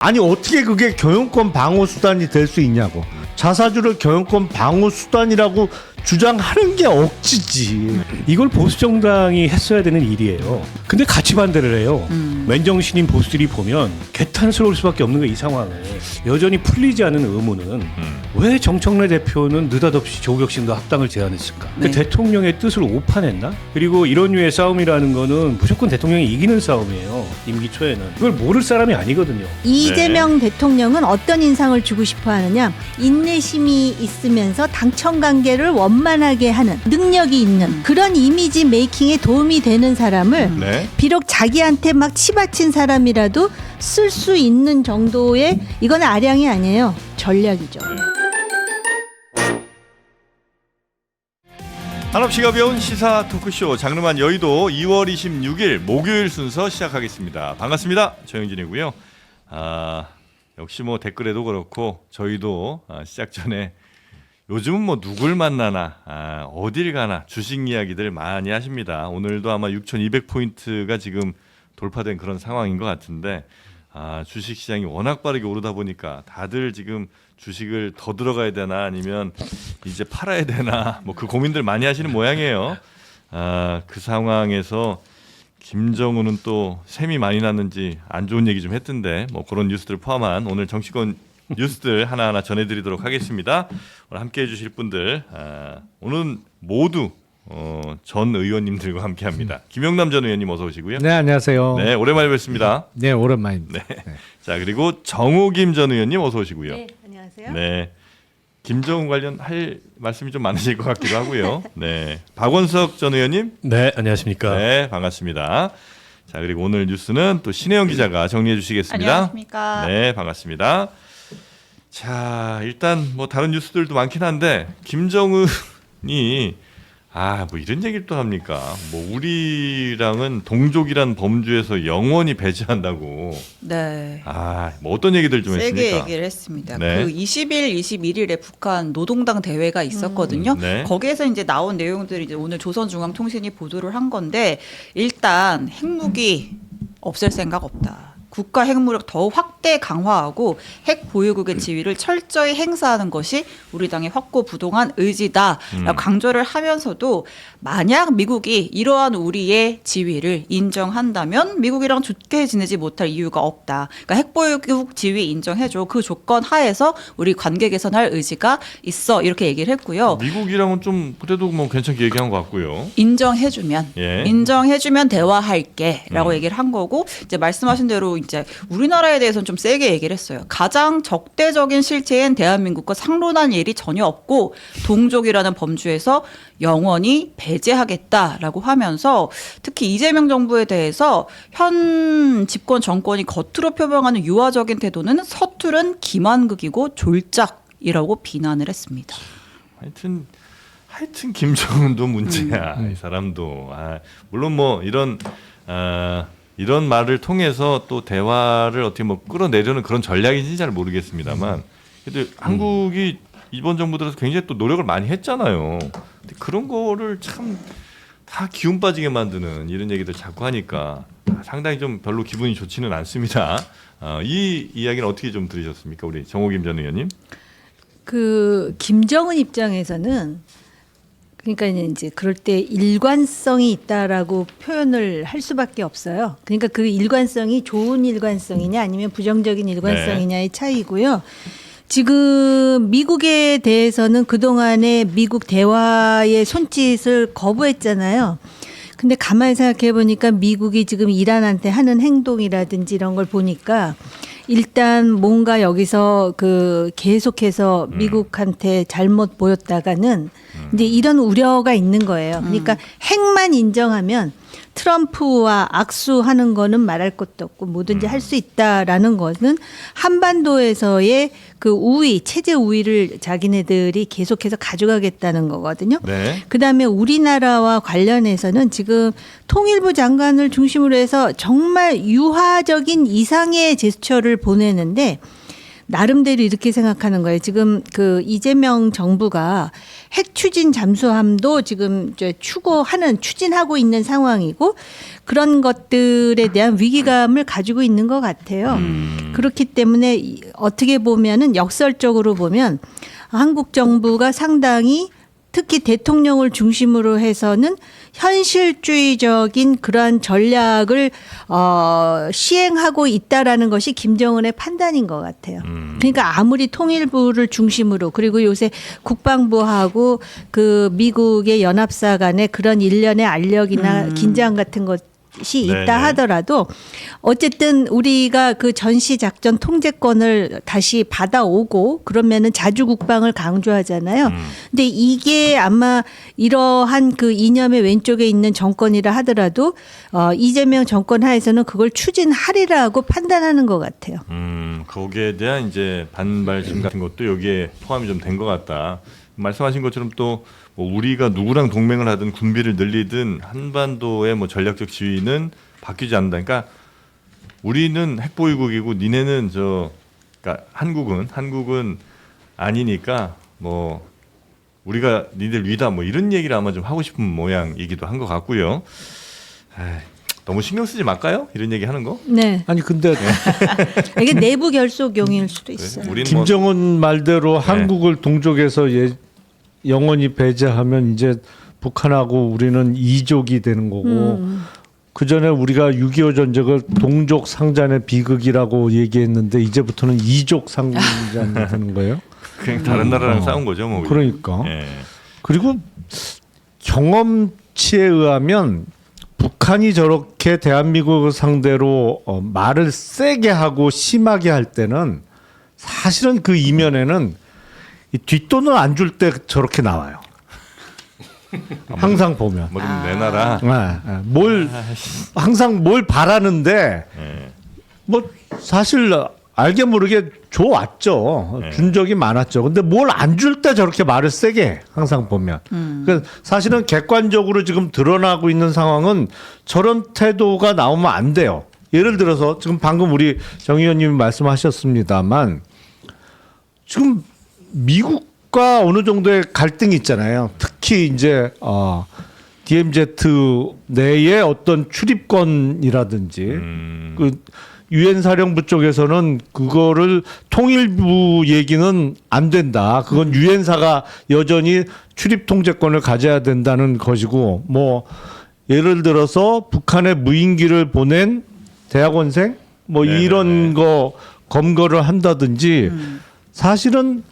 아니 어떻게 그게 경영권 방어 수단이 될 수 있냐고. 자사주를 경영권 방어 수단이라고 주장하는 게 억지지. 이걸 보수 정당이 했어야 되는 일이에요. 근데 같이 반대를 해요. 맨정신인 보수들이 보면 개탄스러울 수밖에 없는 거 이 상황을. 여전히 풀리지 않은 의문은 왜 정청래 대표는 느닷없이 조국혁신과 합당을 제안했을까? 네. 그 대통령의 뜻을 오판했나? 그리고 이런 류의 싸움이라는 거는 무조건 대통령이 이기는 싸움이에요. 임기 초에는. 그걸 모를 사람이 아니거든요. 이재명 대통령은 어떤 인상을 주고 싶어 하느냐, 인내심이 있으면서 당청 관계를 원만하게 하는 능력이 있는 그런 이미지 메이킹에 도움이 되는 사람을 네. 비록 자기한테 막 치받친 사람이라도 쓸 수 있는 정도의, 이건 아량이 아니에요, 전략이죠. 한없이 가벼운 시사 토크쇼 장르만 여의도 2월 26일 목요일 순서 시작하겠습니다. 반갑습니다. 조영진이고요. 역시 뭐 댓글에도 그렇고 저희도 시작 전에 요즘은 뭐 누굴 만나나 어딜 가나 주식 이야기들 많이 하십니다. 오늘도 아마 6,200포인트가 지금 돌파된 그런 상황인 것 같은데 주식 시장이 워낙 빠르게 오르다 보니까 다들 지금 주식을 더 들어가야 되나 아니면 이제 팔아야 되나 뭐 그 고민들 많이 하시는 모양이에요. 그 상황에서 김정은은 또 셈이 많이 났는지 안 좋은 얘기 좀 했던데 뭐 그런 뉴스들 포함한 오늘 정치권 뉴스들 하나하나 전해드리도록 하겠습니다. 오늘 함께해 주실 분들 오늘 모두 전 의원님들과 함께합니다. 김영남 전 의원님 어서 오시고요. 네, 안녕하세요. 네, 오랜만에 뵙습니다. 네, 오랜만입니다. 네. 자, 그리고 정호김 전 의원님 어서 오시고요. 네, 안녕하세요. 네. 김정은 관련 할 말씀이 좀 많으실 것 같기도 하고요. 네. 박원석 전 의원님. 네, 안녕하십니까. 네, 반갑습니다. 자, 그리고 오늘 뉴스는 또 신혜영 기자가 정리해 주시겠습니다. 안녕하십니까. 네, 반갑습니다. 자, 일단 뭐 다른 뉴스들도 많긴 한데 김정은이 뭐 이런 얘기를 또 합니까? 뭐 우리랑은 동족이란 범주에서 영원히 배제한다고. 네. 뭐 어떤 얘기들 좀 세게 했습니까? 얘기를 했습니다. 네. 그 20일, 21일에 북한 노동당 대회가 있었거든요. 네. 거기에서 이제 나온 내용들이 이제 오늘 조선중앙통신이 보도를 한 건데, 일단 핵무기 없앨 생각 없다. 국가 핵무력 더욱 확대 강화하고 핵 보유국의 지위를 철저히 행사하는 것이 우리 당의 확고부동한 의지다라고 강조를 하면서도, 만약 미국이 이러한 우리의 지위를 인정한다면 미국이랑 좋게 지내지 못할 이유가 없다. 그러니까 핵 보유국 지위 인정해줘. 그 조건 하에서 우리 관계 개선할 의지가 있어. 이렇게 얘기를 했고요. 미국이랑은 좀 그래도 뭐 괜찮게 얘기한 것 같고요. 인정해주면 예. 인정해주면 대화할게라고 얘기를 한 거고, 이제 말씀하신 대로 이제 우리나라에 대해서는 좀 세게 얘기를 했어요. 가장 적대적인 실체인 대한민국과 상론한 일이 전혀 없고 동족이라는 범주에서 영원히 배제하겠다라고 하면서, 특히 이재명 정부에 대해서 현 집권 정권이 겉으로 표명하는 유화적인 태도는 서투른 기만극이고 졸작이라고 비난을 했습니다. 하여튼 김정은도 문제야. 이 사람도. 물론 뭐 이런 말을 통해서 또 대화를 어떻게 뭐 끌어내려는 그런 전략인지 잘 모르겠습니다만, 그래도 한국이 이번 정부 들어서 굉장히 또 노력을 많이 했잖아요. 근데 그런 거를 참 다 기운 빠지게 만드는 이런 얘기들 자꾸 하니까 상당히 좀 별로 기분이 좋지는 않습니다. 이 이야기는 어떻게 좀 들으셨습니까, 우리 정호김 전 의원님? 그 김정은 입장에서는, 그러니까 이제 그럴 때 일관성이 있다라고 표현을 할 수밖에 없어요. 그러니까 그 일관성이 좋은 일관성이냐 아니면 부정적인 일관성이냐의 차이고요. 지금 미국에 대해서는 그동안에 미국 대화의 손짓을 거부했잖아요. 근데 가만히 생각해 보니까 미국이 지금 이란한테 하는 행동이라든지 이런 걸 보니까 일단 뭔가 여기서 그 계속해서 미국한테 잘못 보였다가는 이제 이런 우려가 있는 거예요. 그러니까 핵만 인정하면 트럼프와 악수하는 거는 말할 것도 없고 뭐든지 할 수 있다라는 것은 한반도에서의 그 우위, 체제 우위를 자기네들이 계속해서 가져가겠다는 거거든요. 네. 그다음에 우리나라와 관련해서는 지금 통일부 장관을 중심으로 해서 정말 유화적인 이상의 제스처를 보내는데, 나름대로 이렇게 생각하는 거예요. 지금 그 이재명 정부가 핵 추진 잠수함도 지금 이제 추진하고 있는 상황이고 그런 것들에 대한 위기감을 가지고 있는 것 같아요. 그렇기 때문에 어떻게 보면은 역설적으로 보면 한국 정부가 상당히 특히 대통령을 중심으로 해서는 현실주의적인 그러한 전략을 시행하고 있다라는 것이 김정은의 판단인 것 같아요. 그러니까 아무리 통일부를 중심으로 그리고 요새 국방부하고 그 미국의 연합사 간의 그런 일련의 알력이나 긴장 같은 것이 있다 네네. 하더라도 어쨌든 우리가 그 전시 작전 통제권을 다시 받아오고 그러면은 자주 국방을 강조하잖아요. 근데 이게 아마 이러한 그 이념의 왼쪽에 있는 정권이라 하더라도 이재명 정권 하에서는 그걸 추진하리라고 판단하는 것 같아요. 거기에 대한 이제 반발심 같은 것도 여기에 포함이 좀 된 것 같다. 말씀하신 것처럼 또 뭐 우리가 누구랑 동맹을 하든 군비를 늘리든 한반도의 뭐 전략적 지위는 바뀌지 않는다. 그러니까 우리는 핵보유국이고 니네는 그러니까 한국은 아니니까 뭐 우리가 니들 위다 뭐 이런 얘기를 아마 좀 하고 싶은 모양이기도 한 것 같고요. 너무 신경 쓰지 말까요? 이런 얘기 하는 거? 네. 아니 근데 이게 내부 결속용일 수도 있어요. 우리는 김정은 말대로 한국을 동족에서 영원히 배제하면 이제 북한하고 우리는 이족이 되는 거고 그 전에 우리가 6.25 전쟁을 동족 상잔의 비극이라고 얘기했는데 이제부터는 이족 상잔이 되는 거예요. 그냥 다른 나라랑 싸운 거죠, 뭐. 그러니까. 예. 그리고 경험치에 의하면 북한이 저렇게 대한민국을 상대로 말을 세게 하고 심하게 할 때는 사실은 그 이면에는 이 뒷돈을 안 줄 때 저렇게 나와요. 항상 보면. 뭐 좀 내놔라. 항상 뭘 바라는데 뭐 사실 알게 모르게 줘왔죠. 준 적이 많았죠. 근데 뭘 안 줄 때 저렇게 말을 세게 해. 항상 보면. 그러니까 사실은 객관적으로 지금 드러나고 있는 상황은 저런 태도가 나오면 안 돼요. 예를 들어서 지금 방금 우리 정 의원님이 말씀하셨습니다만 지금 미국과 어느 정도의 갈등이 있잖아요. 특히 이제 DMZ 내의 어떤 출입권이라든지 그 유엔 사령부 쪽에서는 그거를 통일부 얘기는 안 된다. 그건 유엔사가 여전히 출입 통제권을 가져야 된다는 것이고 뭐 예를 들어서 북한에 무인기를 보낸 대학원생 뭐 네네네. 이런 거 검거를 한다든지 사실은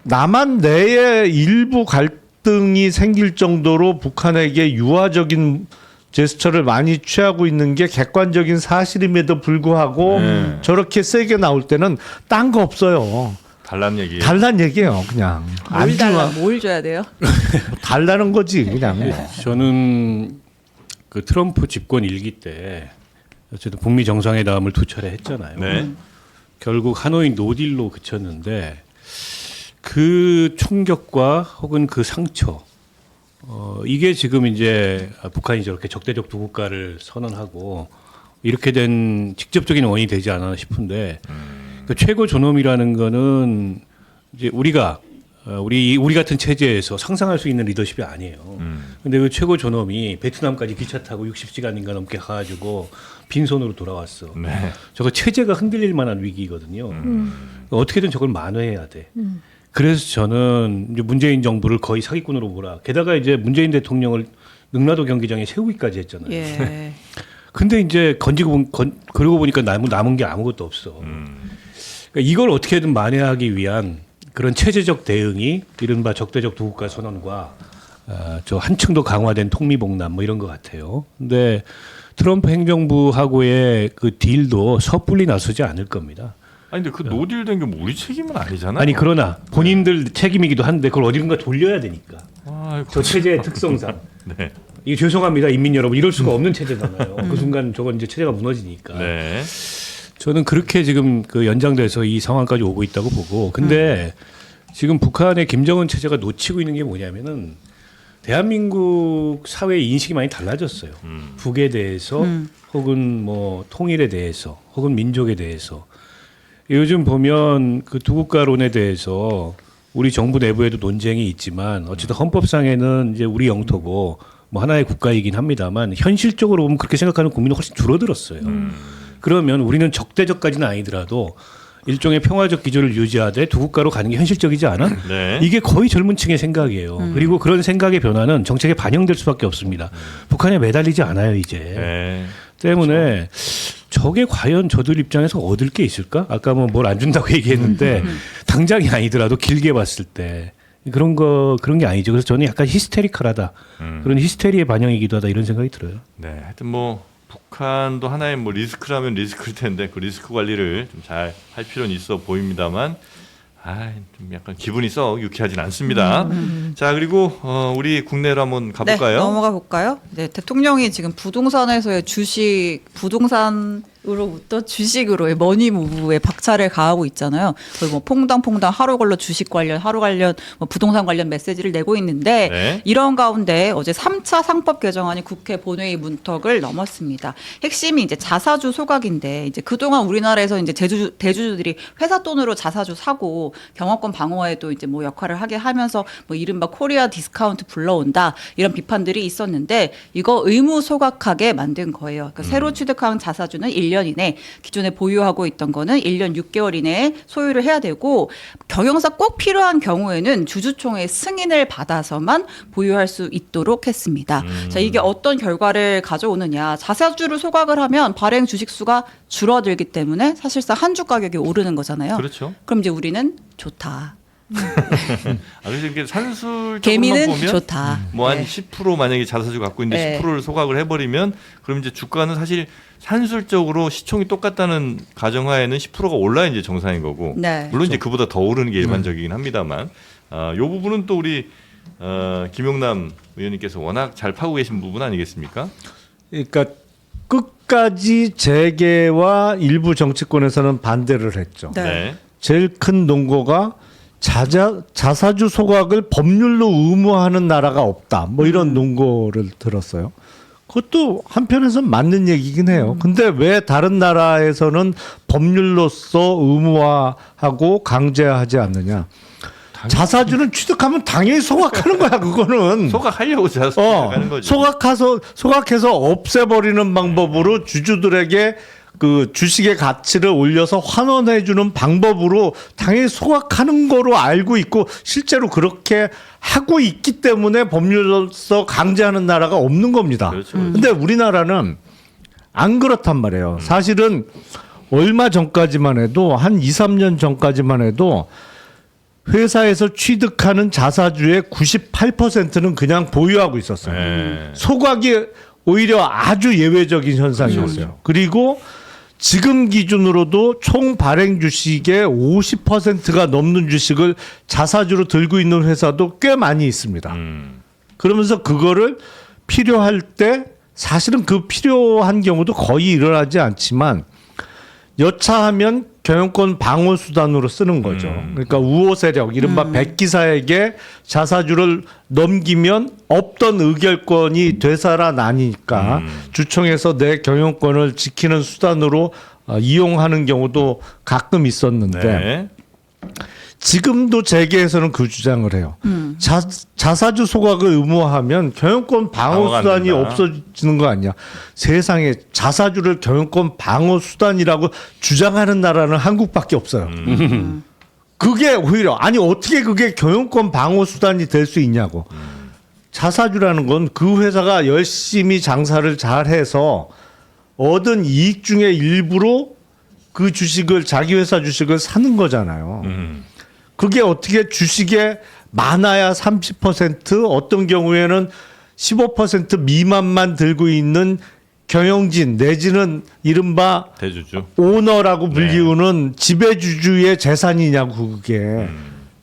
남한 내에 일부 갈등이 생길 정도로 북한에게 유화적인 제스처를 많이 취하고 있는 게 객관적인 사실임에도 불구하고 저렇게 세게 나올 때는 딴 거 없어요. 달란 얘기. 달란 얘기예요, 그냥. 뭘 줘야 돼요? 달라는 거지, 그냥. 저는 그 트럼프 집권 일기 때 어쨌든 북미 정상회담을 두 차례 했잖아요. 네. 결국 하노이 노딜로 그쳤는데 그 충격과 혹은 그 상처 이게 지금 이제 북한이 저렇게 적대적 두 국가를 선언하고 이렇게 된 직접적인 원인이 되지 않았나 싶은데 그 최고 존엄이라는 거는 이제 우리가 우리 같은 체제에서 상상할 수 있는 리더십이 아니에요. 근데 그 최고 존엄이 베트남까지 기차 타고 60시간인가 넘게 가가지고 빈손으로 돌아왔어. 네. 저거 체제가 흔들릴 만한 위기거든요. 어떻게든 저걸 만회해야 돼. 그래서 저는 이제 문재인 정부를 거의 사기꾼으로 보라. 게다가 이제 문재인 대통령을 능라도 경기장에 세우기까지 했잖아요. 예. 근데 이제 그러고 보니까 남은 게 아무것도 없어. 그러니까 이걸 어떻게든 만회하기 위한 그런 체제적 대응이 이른바 적대적 두 국가 선언과 저 한층 더 강화된 통미봉남 뭐 이런 것 같아요. 근데 트럼프 행정부하고의 그 딜도 섣불리 나서지 않을 겁니다. 아니 근데 그 노딜 된 게 뭐 우리 책임은 아니잖아요. 아니 그러나 본인들 책임이기도 한데 그걸 어디론가 돌려야 되니까. 아이고. 저 체제의 특성상. 네. 이게 죄송합니다 인민 여러분 이럴 수가 없는 체제잖아요. 그 순간 저건 이제 체제가 무너지니까. 네. 저는 그렇게 지금 그 연장돼서 이 상황까지 오고 있다고 보고 근데 지금 북한의 김정은 체제가 놓치고 있는 게 뭐냐면은 대한민국 사회의 인식이 많이 달라졌어요. 북에 대해서 혹은 뭐 통일에 대해서 혹은 민족에 대해서 요즘 보면 그 두 국가론에 대해서 우리 정부 내부에도 논쟁이 있지만 어쨌든 헌법상에는 이제 우리 영토고 뭐 하나의 국가이긴 합니다만 현실적으로 보면 그렇게 생각하는 국민은 훨씬 줄어들었어요. 그러면 우리는 적대적까지는 아니더라도 일종의 평화적 기조를 유지하되 두 국가로 가는 게 현실적이지 않아? 네. 이게 거의 젊은 층의 생각이에요. 그리고 그런 생각의 변화는 정책에 반영될 수밖에 없습니다. 북한에 매달리지 않아요 이제. 네. 때문에 저게 과연 저들 입장에서 얻을 게 있을까? 아까 뭐 뭘 안 준다고 얘기했는데 당장이 아니더라도 길게 봤을 때 그런 게 아니죠. 그래서 저는 약간 히스테리컬하다. 그런 히스테리의 반영이기도 하다 이런 생각이 들어요. 네, 하여튼 뭐 북한도 하나의 뭐 리스크라면 리스크일 텐데 그 리스크 관리를 좀 잘 할 필요는 있어 보입니다만, 좀 약간 기분이 썩 유쾌하진 않습니다. 자, 그리고 우리 국내로 한번 가볼까요? 네, 넘어가 볼까요? 네, 대통령이 지금 부동산에서의 부동산으로부터 주식으로의 머니 무브에 박차를 가하고 있잖아요. 거의 뭐 퐁당퐁당 하루 걸러 주식 관련, 하루 관련 뭐 부동산 관련 메시지를 내고 있는데 네. 이런 가운데 어제 3차 상법 개정안이 국회 본회의 문턱을 넘었습니다. 핵심이 이제 자사주 소각인데 이제 그동안 우리나라에서 이제 대주주들이 회사 돈으로 자사주 사고 경영권 방어에도 이제 뭐 역할을 하게 하면서 뭐 이른바 코리아 디스카운트 불러온다 이런 비판들이 있었는데 이거 의무 소각하게 만든 거예요. 그러니까 새로 취득한 자사주는 1년 이내, 기존에 보유하고 있던 거는 1년 6개월 이내에 소유를 해야 되고 경영사 꼭 필요한 경우에는 주주총회 승인을 받아서만 보유할 수 있도록 했습니다. 자, 이게 어떤 결과를 가져오느냐. 자사주를 소각을 하면 발행 주식 수가 줄어들기 때문에 사실상 한 주 가격이 오르는 거잖아요. 그렇죠. 그럼 이제 우리는 좋다. 그래서 이렇게 산술적으로만 개미는 보면 좋다. 뭐 한 네. 10% 만약에 자사주 갖고 있는데 네. 10%를 소각을 해버리면 그럼 이제 주가는 사실 산술적으로 시총이 똑같다는 가정하에는 10%가 올라야 이제 정상인 거고 네. 물론 이제 그보다 더 오르는 게 일반적이긴 합니다만 이 부분은 또 우리 김용남 의원님께서 워낙 잘 파고 계신 부분 아니겠습니까? 그러니까 끝까지 재계와 일부 정치권에서는 반대를 했죠. 네. 제일 큰 논거가 자사주 소각을 법률로 의무화하는 나라가 없다. 뭐 이런 논거를 들었어요. 그것도 한편에서 맞는 얘기긴 해요. 근데 왜 다른 나라에서는 법률로서 의무화하고 강제하지 않느냐? 자사주는 취득하면 당연히 소각하는 거야. 그거는 소각하려고 자사주 하는 거죠. 소각해서 없애버리는 방법으로 주주들에게 그 주식의 가치를 올려서 환원해 주는 방법으로 당연히 소각하는 거로 알고 있고 실제로 그렇게 하고 있기 때문에 법률로서 강제하는 나라가 없는 겁니다. 그렇죠. 근데 우리나라는 안 그렇단 말이에요. 사실은 얼마 전까지만 해도 한 2, 3년 전까지만 해도 회사에서 취득하는 자사주의 98%는 그냥 보유하고 있었어요. 네. 소각이 오히려 아주 예외적인 현상이었어요. 그리고 지금 기준으로도 총 발행 주식의 50%가 넘는 주식을 자사주로 들고 있는 회사도 꽤 많이 있습니다. 그러면서 그거를 필요할 때 사실은 그 필요한 경우도 거의 일어나지 않지만 여차하면 경영권 방어 수단으로 쓰는 거죠. 그러니까 우호 세력, 이른바 백기사에게 자사주를 넘기면 없던 의결권이 되살아나니까 주총에서 내 경영권을 지키는 수단으로 이용하는 경우도 가끔 있었는데 네. 지금도 재계에서는 그 주장을 해요. 자사주 소각을 의무화하면 경영권 방어 방어가 안 수단이 된다. 없어지는 거 아니야. 세상에 자사주를 경영권 방어 수단이라고 주장하는 나라는 한국밖에 없어요. 그게 오히려 아니 어떻게 그게 경영권 방어 수단이 될 수 있냐고. 자사주라는 건 그 회사가 열심히 장사를 잘해서 얻은 이익 중에 일부로 그 주식을 자기 회사 주식을 사는 거잖아요. 그게 어떻게 주식에 많아야 30% 어떤 경우에는 15% 미만만 들고 있는 경영진 내지는 이른바 대주주. 오너라고 불리우는 지배주주의 재산이냐고 그게.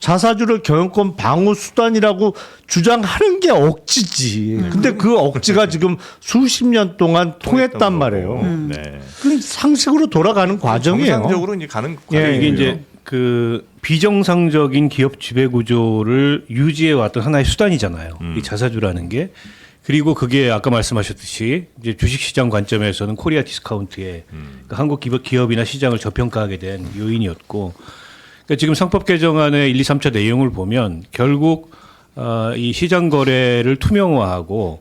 자사주를 경영권 방어 수단이라고 주장하는 게 억지지. 근데 그 억지가 지금 수십 년 동안 통했단 말이에요. 네. 그 상식으로 돌아가는 과정이에요. 정상적으로 이제 가는 예, 과정이에요. 이게 이제 그 비정상적인 기업 지배 구조를 유지해 왔던 하나의 수단이잖아요. 이 자사주라는 게. 그리고 그게 아까 말씀하셨듯이 이제 주식시장 관점에서는 코리아 디스카운트에 그러니까 한국 기업이나 시장을 저평가하게 된 요인이었고, 그러니까 지금 상법 개정안의 1, 2, 3차 내용을 보면 결국 이 시장 거래를 투명화하고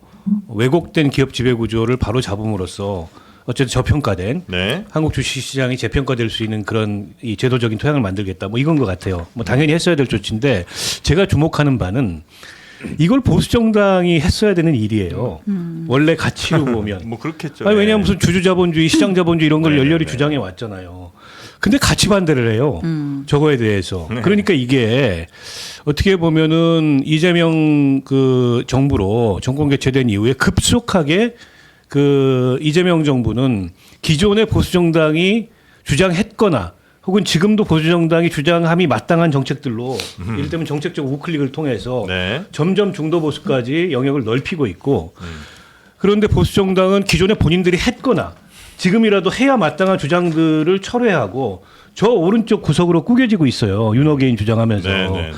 왜곡된 기업 지배 구조를 바로 잡음으로써 어쨌든 저평가된 네. 한국 주식시장이 재평가될 수 있는 그런 이 제도적인 토양을 만들겠다. 뭐 이건 것 같아요. 뭐 당연히 했어야 될 조치인데 제가 주목하는 바는 이걸 보수 정당이 했어야 되는 일이에요. 원래 가치로 보면. 뭐 그렇겠죠. 아니, 예. 왜냐하면 무슨 주주자본주의, 시장자본주의 이런 걸 네, 열렬히 네. 주장해 왔잖아요. 근데 같이 반대를 해요. 저거에 대해서. 그러니까 이게 어떻게 보면은 이재명 그 정부로 정권 개최된 이후에 급속하게 그 이재명 정부는 기존의 보수 정당이 주장했거나 혹은 지금도 보수 정당이 주장함이 마땅한 정책들로 이를테면 정책적 우클릭을 통해서 네. 점점 중도 보수까지 영역을 넓히고 있고 그런데 보수 정당은 기존에 본인들이 했거나 지금이라도 해야 마땅한 주장들을 철회하고 저 오른쪽 구석으로 꾸겨지고 있어요. 윤호개인 주장하면서. 네, 네, 네.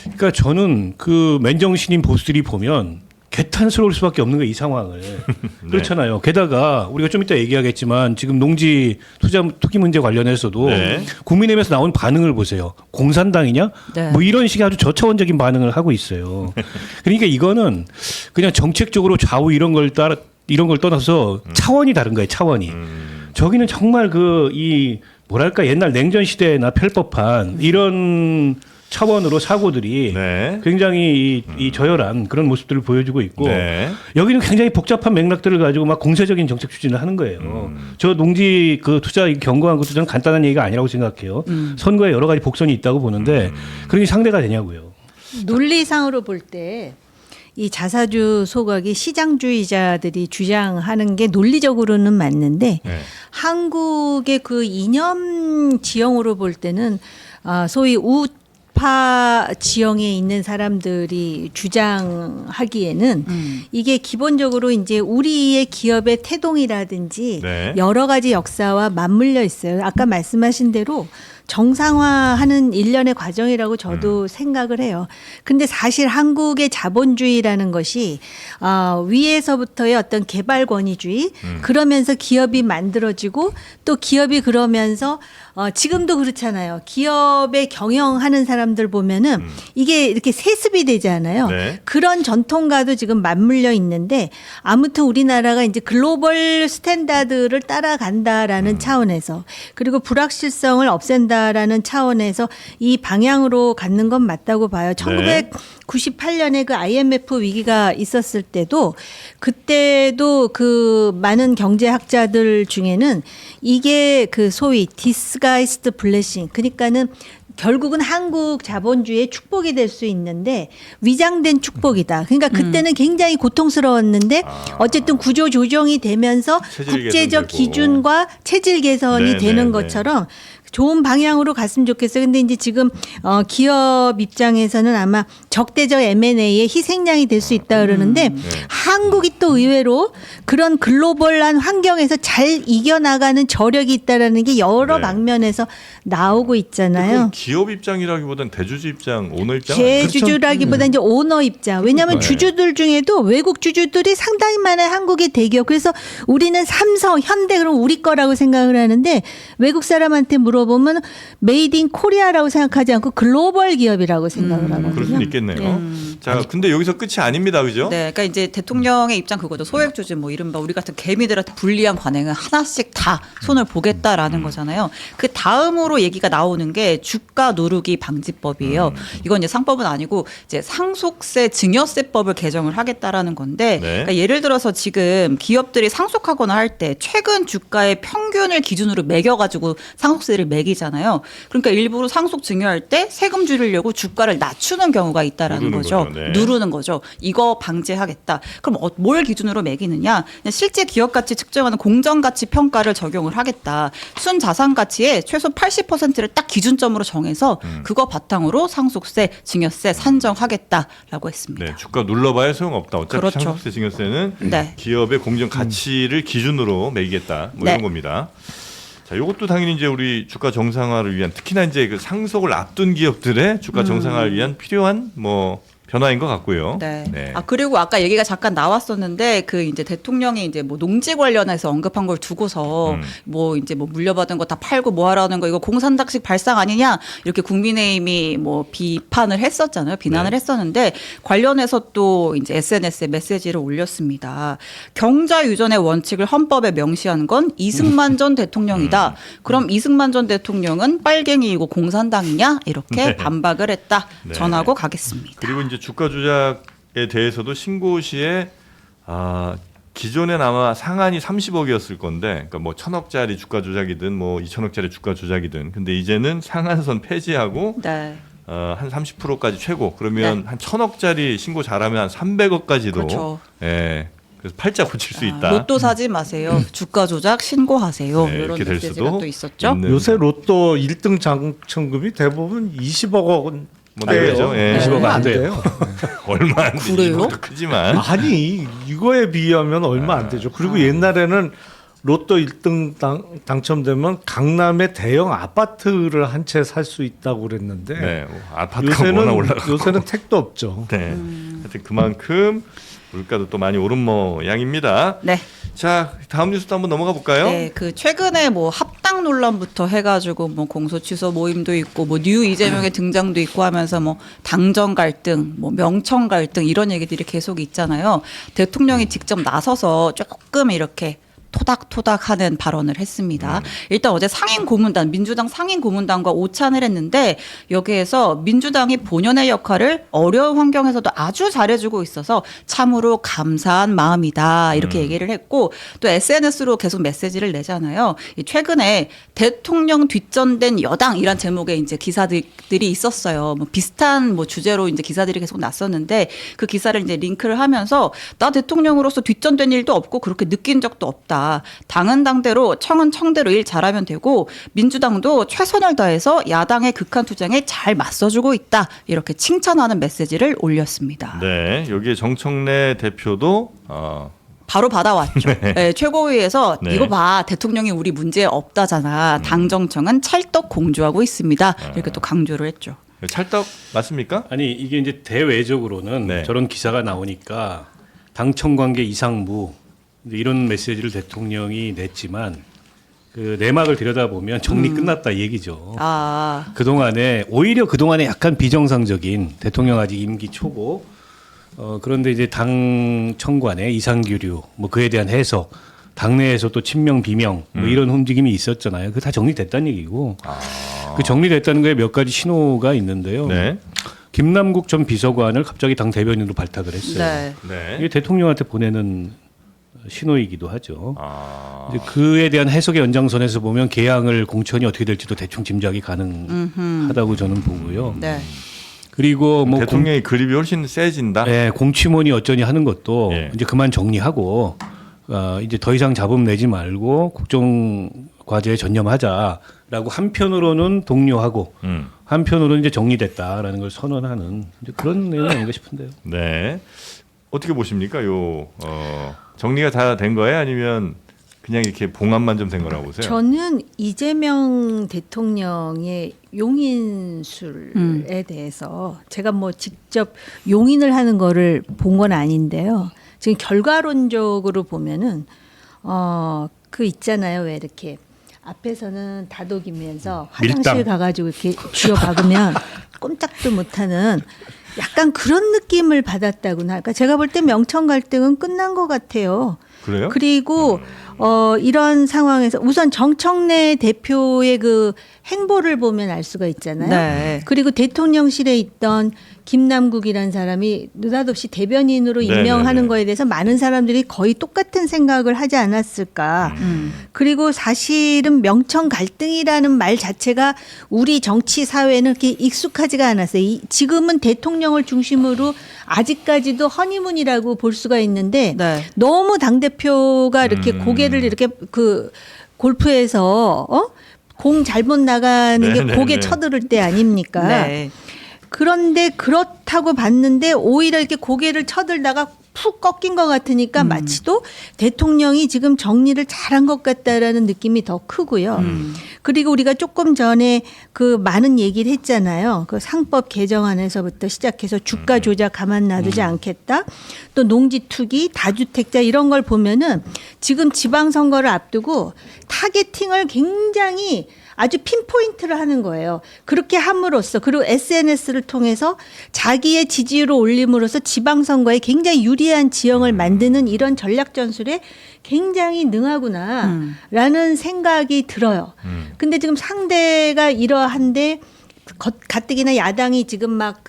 그러니까 저는 그 맨정신인 보수들이 보면 개탄스러울 수밖에 없는 거예요, 이 상황을. 그렇잖아요. 게다가 우리가 좀 이따 얘기하겠지만 지금 농지 투기 문제 관련해서도 네. 국민의힘에서 나온 반응을 보세요. 공산당이냐? 네. 뭐 이런 식의 아주 저차원적인 반응을 하고 있어요. 그러니까 이거는 그냥 정책적으로 좌우 이런 걸 떠나서 차원이 다른 거예요, 차원이. 저기는 정말 뭐랄까 옛날 냉전 시대나 펼법한 이런 차원으로 사고들이 네. 굉장히 이 저열한 그런 모습들을 보여주고 있고 네. 여기는 굉장히 복잡한 맥락들을 가지고 막 공세적인 정책 추진을 하는 거예요. 저 농지 그 투자 경고한 것도 저는 간단한 얘기가 아니라고 생각해요. 선거에 여러 가지 복선이 있다고 보는데 그런 게 상대가 되냐고요. 논리상으로 볼 때 이 자사주 소각이 시장주의자들이 주장하는 게 논리적으로는 맞는데 네. 한국의 그 이념 지형으로 볼 때는 소위 우파 지형에 있는 사람들이 주장하기에는 이게 기본적으로 이제 우리의 기업의 태동이라든지 네. 여러 가지 역사와 맞물려 있어요. 아까 말씀하신 대로 정상화하는 일련의 과정이라고 저도 생각을 해요. 근데 사실 한국의 자본주의라는 것이 위에서부터의 어떤 개발 권위주의 그러면서 기업이 만들어지고 또 기업이 그러면서 지금도 그렇잖아요. 기업에 경영하는 사람들 보면은 이게 이렇게 세습이 되잖아요. 네. 그런 전통과도 지금 맞물려 있는데 아무튼 우리나라가 이제 글로벌 스탠다드를 따라간다라는 차원에서 그리고 불확실성을 없앤다라는 차원에서 이 방향으로 갖는 건 맞다고 봐요. 1998년에 그 IMF 위기가 있었을 때도 그때도 그 많은 경제학자들 중에는 이게 그 소위 disguised blessing 그러니까는 결국은 한국 자본주의의 축복이 될 수 있는데 위장된 축복이다. 그러니까 그때는 굉장히 고통스러웠는데 어쨌든 구조 조정이 되면서 체질 국제적 개선되고. 기준과 체질 개선이 네, 되는 네, 것처럼 좋은 방향으로 갔으면 좋겠어요. 근데 이제 지금 기업 입장에서는 아마 적대적 M&A의 희생양이 될 수 있다 그러는데 한국이 또 의외로 그런 글로벌한 환경에서 잘 이겨나가는 저력이 있다라는 게 여러 네. 방면에서 나오고 그건 있잖아요. 기업 입장이라기보단 대주주 입장, 오너 입장 아니에요? 대주주라기보다 이제 오너 입장. 왜냐하면 네. 주주들 중에도 외국 주주들이 상당히 많아요. 한국의 대기업. 그래서 우리는 삼성, 현대 그럼 우리 거라고 생각을 하는데 외국 사람한테 물어보면 메이드 인 코리아라고 생각하지 않고 글로벌 기업이라고 생각을 하거든요. 그럴 수는 있겠네요. 자, 근데 여기서 끝이 아닙니다, 그죠? 네, 그러니까 이제 대통령의 입장 그거죠. 소액주주 뭐 이른바 우리 같은 개미들한테 불리한 관행은 하나씩 다 손을 보겠다라는 거잖아요. 그 다음으로 얘기가 나오는 게 주가 누르기 방지법이에요. 이건 이제 상법은 아니고 이제 상속세 증여세법을 개정을 하겠다라는 건데, 네. 그러니까 예를 들어서 지금 기업들이 상속하거나 할 때 최근 주가의 평균을 기준으로 매겨가지고 상속세를 매기잖아요. 그러니까 일부러 상속 증여할 때 세금 줄이려고 주가를 낮추는 경우가 있다라는 누르는 거죠. 거죠. 네. 누르는 거죠. 이거 방지하겠다. 그럼 뭘 기준으로 매기느냐? 그냥 실제 기업 가치 측정하는 공정 가치 평가를 적용을 하겠다. 순 자산 가치의 최소 80%를 딱 기준점으로 정해서 그거 바탕으로 상속세, 증여세 산정하겠다라고 했습니다. 네, 주가 눌러봐야 소용없다. 어차피 그렇죠. 상속세, 증여세는 네. 기업의 공정 가치를 기준으로 매기겠다. 뭐 네. 이런 겁니다. 자, 이것도 당연히 이제 우리 주가 정상화를 위한 특히나 이제 그 상속을 앞둔 기업들의 주가 정상화를 위한 필요한 뭐 변화인 것 같고요. 네. 아 그리고 아까 얘기가 잠깐 나왔었는데 그 이제 대통령이 이제 뭐 농지 관련해서 언급한 걸 두고서 뭐 이제 뭐 물려받은 거 다 팔고 뭐 하라는 거 이거 공산당식 발상 아니냐 이렇게 국민의힘이 뭐 비판을 했었잖아요. 비난을 네. 했었는데 관련해서 또 이제 SNS에 메시지를 올렸습니다. 경자 유전의 원칙을 헌법에 명시한 건 이승만 전 대통령이다. 그럼 이승만 전 대통령은 빨갱이이고 공산당이냐 이렇게 네. 반박을 했다. 네. 전하고 가겠습니다. 그리고 이제 주가 조작에 대해서도 신고 시에 기존엔 아마 상한이 30억이었을 건데, 그러니까 뭐 1,000억짜리 주가 조작이든 뭐 2,000억짜리 주가 조작이든, 근데 이제는 상한선 폐지하고 네. 한 30%까지 최고. 그러면 한 1,000억짜리 신고 잘하면 한 300억까지도. 그렇죠. 예. 그래서 팔자 고칠 수 있다. 로또 사지 마세요. 주가 조작 신고하세요. 네, 이런 이렇게 될 메시지가 수도 또 있었죠. 있는. 요새 로또 1등 당첨금이 대부분 20억 원. 뭐 내외죠. 예. 20억 안 안 돼요. 돼요. 얼마 안 그래요? 되죠. 크지만. 아니 이거에 비하면 얼마 안 되죠. 그리고 옛날에는 로또 1등 당첨되면 강남에 대형 아파트를 한 채 살 수 있다고 그랬는데 네, 아파트가 워낙 올라가고. 요새는 택도 없죠. 네. 하여튼 그만큼 물가도 또 많이 오른 모양입니다. 네. 자, 다음 뉴스도 한번 넘어가 볼까요? 네, 그 최근에 뭐 합당 논란부터 해가지고 뭐 공소 취소 모임도 있고 뭐 뉴 이재명의 등장도 있고 하면서 뭐 당정 갈등, 뭐 명청 갈등 이런 얘기들이 계속 있잖아요. 대통령이 직접 나서서 조금 이렇게 토닥토닥하는 발언을 했습니다. 일단 어제 상임고문단, 민주당 상임고문단과 오찬을 했는데 여기에서 민주당이 본연의 역할을 어려운 환경에서도 아주 잘해주고 있어서 참으로 감사한 마음이다 이렇게 얘기를 했고 또 SNS로 계속 메시지를 내잖아요. 최근에 대통령 뒷전된 여당이란 제목의 이제 기사들이 있었어요. 뭐 비슷한 뭐 주제로 이제 기사들이 계속 났었는데 그 기사를 이제 링크를 하면서 나 대통령으로서 뒷전된 일도 없고 그렇게 느낀 적도 없다. 당은 당대로 청은 청대로 일 잘하면 되고 민주당도 최선을 다해서 야당의 극한 투쟁에 잘 맞서주고 있다. 이렇게 칭찬하는 메시지를 올렸습니다. 네, 여기에 정청래 대표도 바로 받아왔죠. 네, 최고위에서 네. 이거 봐 대통령이 우리 문제 없다잖아. 당정청은 찰떡 공주하고 있습니다. 이렇게 또 강조를 했죠. 찰떡 맞습니까? 아니 이게 이제 대외적으로는 네. 저런 기사가 나오니까 당청 관계 이상무 이런 메시지를 대통령이 냈지만 그 내막을 들여다보면 정리 끝났다 얘기죠. 아, 오히려 그동안에 약간 비정상적인 대통령 아직 임기 초고 그런데 이제 당청관의 이상규류 뭐 그에 대한 해석 당내에서 또 친명 비명 뭐 이런 움직임이 있었잖아요. 그게 다 정리됐다는 얘기고 그 정리됐다는 거에 몇 가지 신호가 있는데요. 네. 김남국 전 비서관을 갑자기 당 대변인으로 발탁을 했어요. 네. 네. 이게 대통령한테 보내는 신호이기도 하죠. 아, 이제 그에 대한 해석의 연장선에서 보면 개항을 공천이 어떻게 될지도 대충 짐작이 가능하다고 저는 보고요. 네. 그리고 뭐 대통령의 그립이 훨씬 세진다. 공취문이 어쩌니 하는 것도 예. 이제 그만 정리하고 이제 더 이상 잡음 내지 말고 국정 과제에 전념하자라고 한편으로는 독려하고 한편으로는 이제 정리됐다라는 걸 선언하는 이제 그런 내용이 아닌가 싶은데요. 네. 어떻게 보십니까? 정리가 다 된 거예요? 아니면 그냥 이렇게 봉합만 좀 된 거라고 보세요? 저는 이재명 대통령의 용인술에 대해서 제가 뭐 직접 용인을 하는 거를 본 건 아닌데요. 지금 결과론적으로 보면은 그 있잖아요. 왜 이렇게 앞에서는 다독이면서 화장실 밀당. 가가지고 이렇게 쥐어 박으면 꼼짝도 못하는 약간 그런 느낌을 받았다고나. 그러니까 제가 볼 때 명청 갈등은 끝난 것 같아요. 그래요? 그리고 이런 상황에서 우선 정청래 대표의 그 행보를 보면 알 수가 있잖아요. 네. 그리고 대통령실에 있던 김남국이라는 사람이 느닷없이 대변인으로 네네네. 임명하는 거에 대해서 많은 사람들이 거의 똑같은 생각을 하지 않았을까. 그리고 사실은 명청 갈등이라는 말 자체가 우리 정치 사회는 그렇게 익숙하지가 않았어요. 지금은 대통령을 중심으로 아직까지도 허니문이라고 볼 수가 있는데 네. 너무 당대표가 이렇게 고개를 이렇게 그 골프에서 공 잘못 나가는 게 네네네. 고개 쳐들을 때 아닙니까? 네. 그런데 그렇다고 봤는데 오히려 이렇게 고개를 쳐들다가 푹 꺾인 것 같으니까 마치도 대통령이 지금 정리를 잘한 것 같다라는 느낌이 더 크고요. 그리고 우리가 조금 전에 그 많은 얘기를 했잖아요. 그 상법 개정안에서부터 시작해서 주가 조작 가만 놔두지 않겠다. 또 농지 투기, 다주택자 이런 걸 보면은 지금 지방선거를 앞두고 타겟팅을 굉장히 아주 핀포인트를 하는 거예요. 그렇게 함으로써 그리고 SNS를 통해서 자기의 지지율을 올림으로써 지방선거에 굉장히 유리한 지형을 만드는 이런 전략 전술에 굉장히 능하구나라는 생각이 들어요. 근데 지금 상대가 이러한데 가뜩이나 야당이 지금 막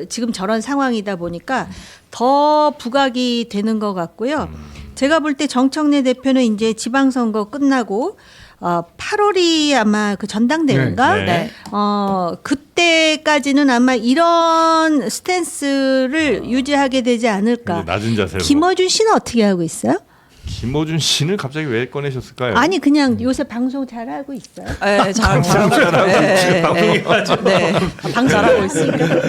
지금 저런 상황이다 보니까 더 부각이 되는 것 같고요. 제가 볼 때 정청래 대표는 이제 지방선거 끝나고 8월이 아마 그 전당대회인가? 네. 네. 그때까지는 아마 이런 스탠스를 유지하게 되지 않을까. 낮은 자세로. 김어준 씨는 어떻게 하고 있어요? 김어준 씨는 갑자기 왜 꺼내셨을까요? 아니 그냥 요새 방송 잘하고 있어요. 네, 잘하고 있어요. 방송이 아주 네, 방 잘하고 있으니까. 네.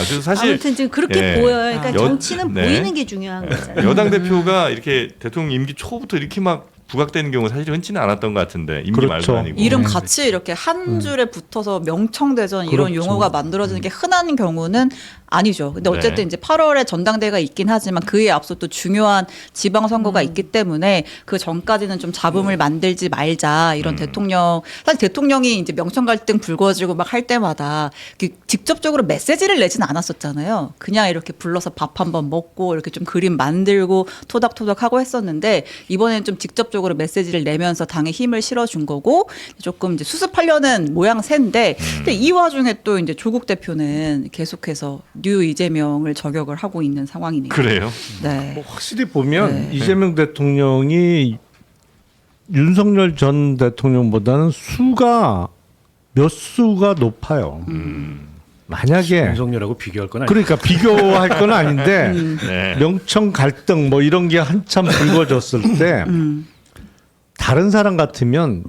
그래서 사실 아무튼 지금 그렇게 예. 보여요. 그러니까 여- 정치는 네. 보이는 게 중요한 거잖아요. 여당 대표가 이렇게 대통령 임기 초부터 이렇게 막 부각되는 경우 사실 흔치는 않았던 것 같은데 임기 그렇죠. 말도 아니고. 이름 같이 이렇게 한 줄에 붙어서 명청대전 이런 그렇죠. 용어가 만들어지는 게 흔한 경우는 아니죠. 근데 어쨌든 네. 이제 8월에 전당대회가 있긴 하지만 그에 앞서 또 중요한 지방선거가 있기 때문에 그 전까지는 좀 잡음을 만들지 말자 이런 대통령 사실 대통령이 이제 명청 갈등 불거지고 막 할 때마다 직접적으로 메시지를 내진 않았었잖아요. 그냥 이렇게 불러서 밥 한번 먹고 이렇게 좀 그림 만들고 토닥토닥 하고 했었는데 이번에는 좀 직접적으로 메시지를 내면서 당에 힘을 실어준 거고 조금 이제 수습하려는 모양새인데 근데 이 와중에 또 이제 조국 대표는 계속해서 뉴 이재명을 저격을 하고 있는 상황이네요. 그래요. 네. 뭐 확실히 보면 네. 이재명 대통령이 윤석열 전 대통령보다는 몇 수가 높아요. 만약에 윤석열하고 비교할 건 아니에요. 그러니까 비교할 건 아닌데 네. 명청 갈등 뭐 이런 게 한참 불거졌을 때 다른 사람 같으면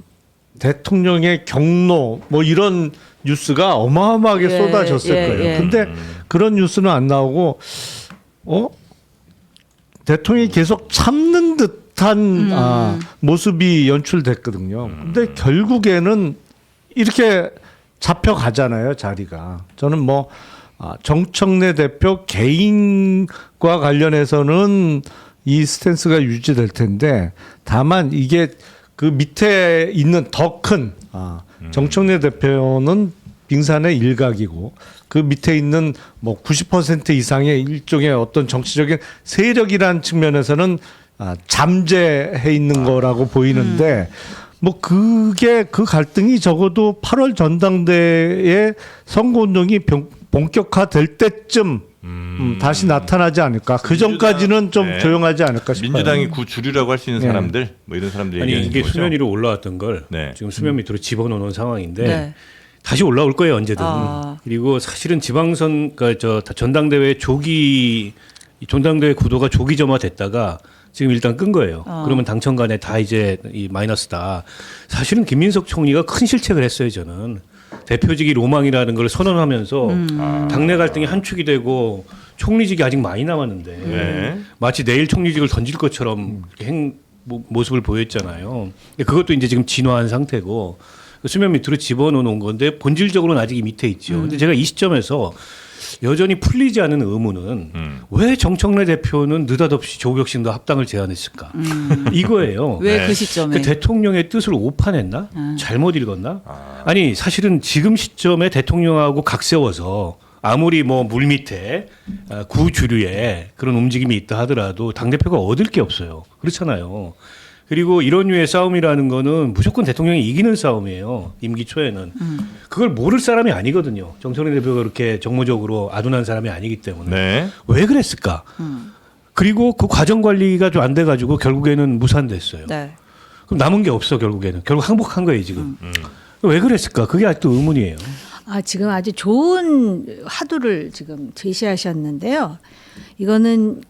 대통령의 경로 뭐 이런 뉴스가 어마어마하게 예, 쏟아졌을 예, 거예요. 예. 근데 그런 뉴스는 안 나오고 대통령이 계속 참는 듯한 모습이 연출됐거든요. 근데 결국에는 이렇게 잡혀가잖아요, 자리가. 저는 뭐 정청래 대표 개인과 관련해서는 이 스탠스가 유지될 텐데 다만 이게 그 밑에 있는 더 큰 정청래 대표는 빙산의 일각이고 그 밑에 있는 뭐 90% 이상의 일종의 어떤 정치적인 세력이라는 측면에서는 잠재해 있는 거라고 보이는데 뭐 그게 그 갈등이 적어도 8월 전당대회 선거운동이 본격화될 때쯤 다시 나타나지 않을까. 그 전까지는 좀 네. 조용하지 않을까 싶어요. 민주당이 구주류라고 할 수 있는 네. 사람들 뭐 이런 사람들이 아니 얘기하는 이게 거죠. 수면 위로 올라왔던 걸 네. 지금 수면 밑으로 집어넣는 상황인데 네. 다시 올라올 거예요 언제든. 아. 그리고 사실은 지방선 그러니까 전당대회 전당대회 구도가 조기점화됐다가 지금 일단 끈 거예요. 그러면 당청 간에 다 이제 이 마이너스다. 사실은 김민석 총리가 큰 실책을 했어요 저는. 대표직이 로망이라는 걸 선언하면서 당내 갈등이 한 축이 되고 총리직이 아직 많이 남았는데 네. 마치 내일 총리직을 던질 것처럼 모습을 보였잖아요. 근데 그것도 이제 지금 진화한 상태고 수면 밑으로 집어넣은 건데 본질적으로는 아직 이 밑에 있죠. 근데 제가 이 시점에서 여전히 풀리지 않은 의문은 왜 정청래 대표는 느닷없이 조국혁신도 합당을 제안했을까? 이거예요. 왜 네. 그 시점에? 그 대통령의 뜻을 오판했나? 잘못 읽었나? 아니 사실은 지금 시점에 대통령하고 각세워서 아무리 뭐 물밑에 구주류에 그런 움직임이 있다 하더라도 당대표가 얻을 게 없어요. 그렇잖아요. 그리고 이런 류의 싸움이라는 거는 무조건 대통령이 이기는 싸움이에요. 임기 초에는. 그걸 모를 사람이 아니거든요. 정청래 대표가 그렇게 정무적으로 아둔한 사람이 아니기 때문에. 네. 왜 그랬을까? 그리고 그 과정 관리가 좀 안 돼가지고 결국에는 무산됐어요. 네. 그럼 남은 게 없어 결국에는. 결국 항복한 거예요 지금. 왜 그랬을까? 그게 아직도 의문이에요. 지금 아주 좋은 화두를 지금 제시하셨는데요. 이거는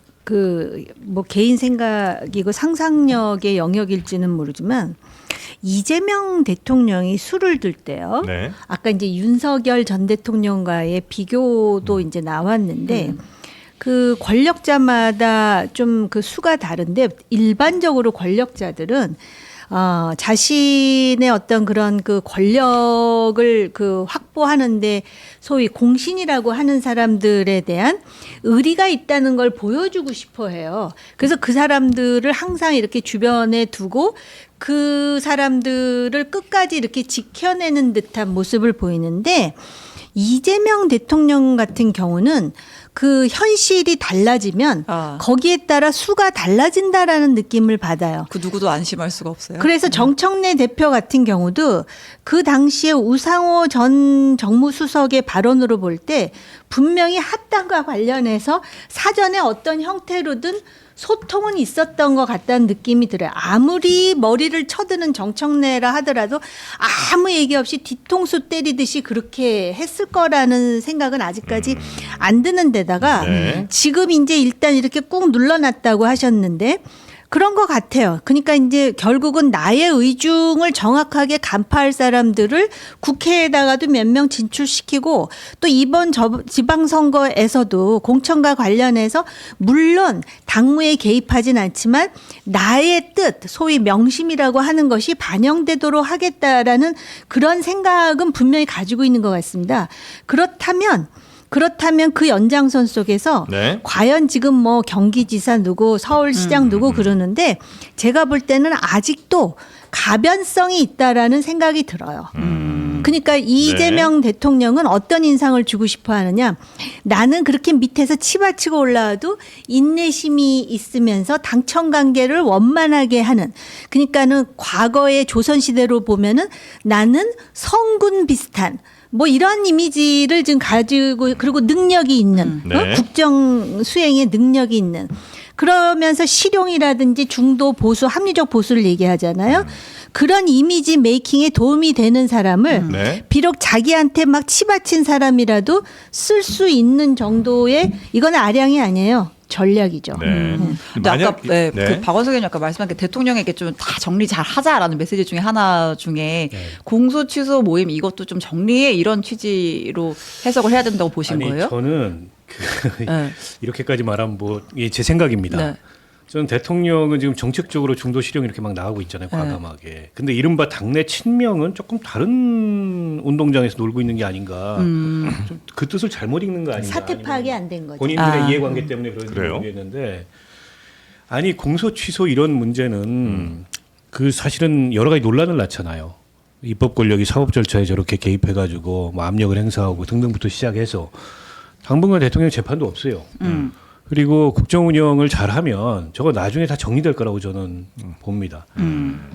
뭐 개인 생각이고 상상력의 영역일지는 모르지만 이재명 대통령이 술을 들 때요. 네. 아까 이제 윤석열 전 대통령과의 비교도 이제 나왔는데 그 권력자마다 좀 그 수가 다른데 일반적으로 권력자들은 자신의 어떤 그런 그 권력을 그 확보하는데 소위 공신이라고 하는 사람들에 대한 의리가 있다는 걸 보여주고 싶어 해요. 그래서 그 사람들을 항상 이렇게 주변에 두고 그 사람들을 끝까지 이렇게 지켜내는 듯한 모습을 보이는데 이재명 대통령 같은 경우는 그 현실이 달라지면 거기에 따라 수가 달라진다라는 느낌을 받아요. 그 누구도 안심할 수가 없어요. 그래서 정청래 대표 같은 경우도 그 당시에 우상호 전 정무수석의 발언으로 볼 때 분명히 합당과 관련해서 사전에 어떤 형태로든 소통은 있었던 것 같다는 느낌이 들어요. 아무리 머리를 쳐드는 정청래라 하더라도 아무 얘기 없이 뒤통수 때리듯이 그렇게 했을 거라는 생각은 아직까지 안 드는 데다가 네. 지금 이제 일단 이렇게 꾹 눌러놨다고 하셨는데 그런 것 같아요. 그러니까 이제 결국은 나의 의중을 정확하게 간파할 사람들을 국회에다가도 몇 명 진출시키고 또 이번 지방선거에서도 공천과 관련해서 물론 당무에 개입하진 않지만 나의 뜻, 소위 명심이라고 하는 것이 반영되도록 하겠다라는 그런 생각은 분명히 가지고 있는 것 같습니다. 그렇다면 그 연장선 속에서 네. 과연 지금 뭐 경기지사 누구 서울시장 누구 그러는데 제가 볼 때는 아직도 가변성이 있다라는 생각이 들어요. 그러니까 이재명 대통령은 어떤 인상을 주고 싶어 하느냐. 나는 그렇게 밑에서 치받치고 올라와도 인내심이 있으면서 당청 관계를 원만하게 하는. 그러니까는 과거의 조선시대로 보면은 나는 성군 비슷한 뭐 이런 이미지를 지금 가지고 그리고 능력이 있는 네. 국정 수행에 능력이 있는 그러면서 실용이라든지 중도 보수 합리적 보수를 얘기하잖아요. 그런 이미지 메이킹에 도움이 되는 사람을 네. 비록 자기한테 막 치받친 사람이라도 쓸 수 있는 정도의 이건 아량이 아니에요. 전략이죠. 네. 근데 아까 네. 그 박원석 의원이 아까 말씀한 게 대통령에게 좀 다 정리 잘 하자라는 메시지 중에 하나 중에 공소 취소 모임 이것도 좀 정리해 이런 취지로 해석을 해야 된다고 보신 아니 거예요? 저는 네. 이렇게까지 말하면 뭐 이게 제 생각입니다. 네. 저는 대통령은 지금 정책적으로 중도 실용 이렇게 막 나가고 있잖아요. 과감하게. 근데 이른바 당내 친명은 조금 다른 운동장에서 놀고 있는 게 아닌가. 좀 그 뜻을 잘못 읽는 거 아닌가. 사태 파악이 아니면 안 된 거죠. 본인들의 이해관계 때문에 그런지 그래요? 모르겠는데 아니 공소 취소 이런 문제는 그 사실은 여러 가지 논란을 낳잖아요. 입법 권력이 사법 절차에 저렇게 개입해가지고 뭐 압력을 행사하고 등등부터 시작해서 당분간 대통령 재판도 없어요. 그리고 국정 운영을 잘하면 저거 나중에 다 정리될 거라고 저는 봅니다.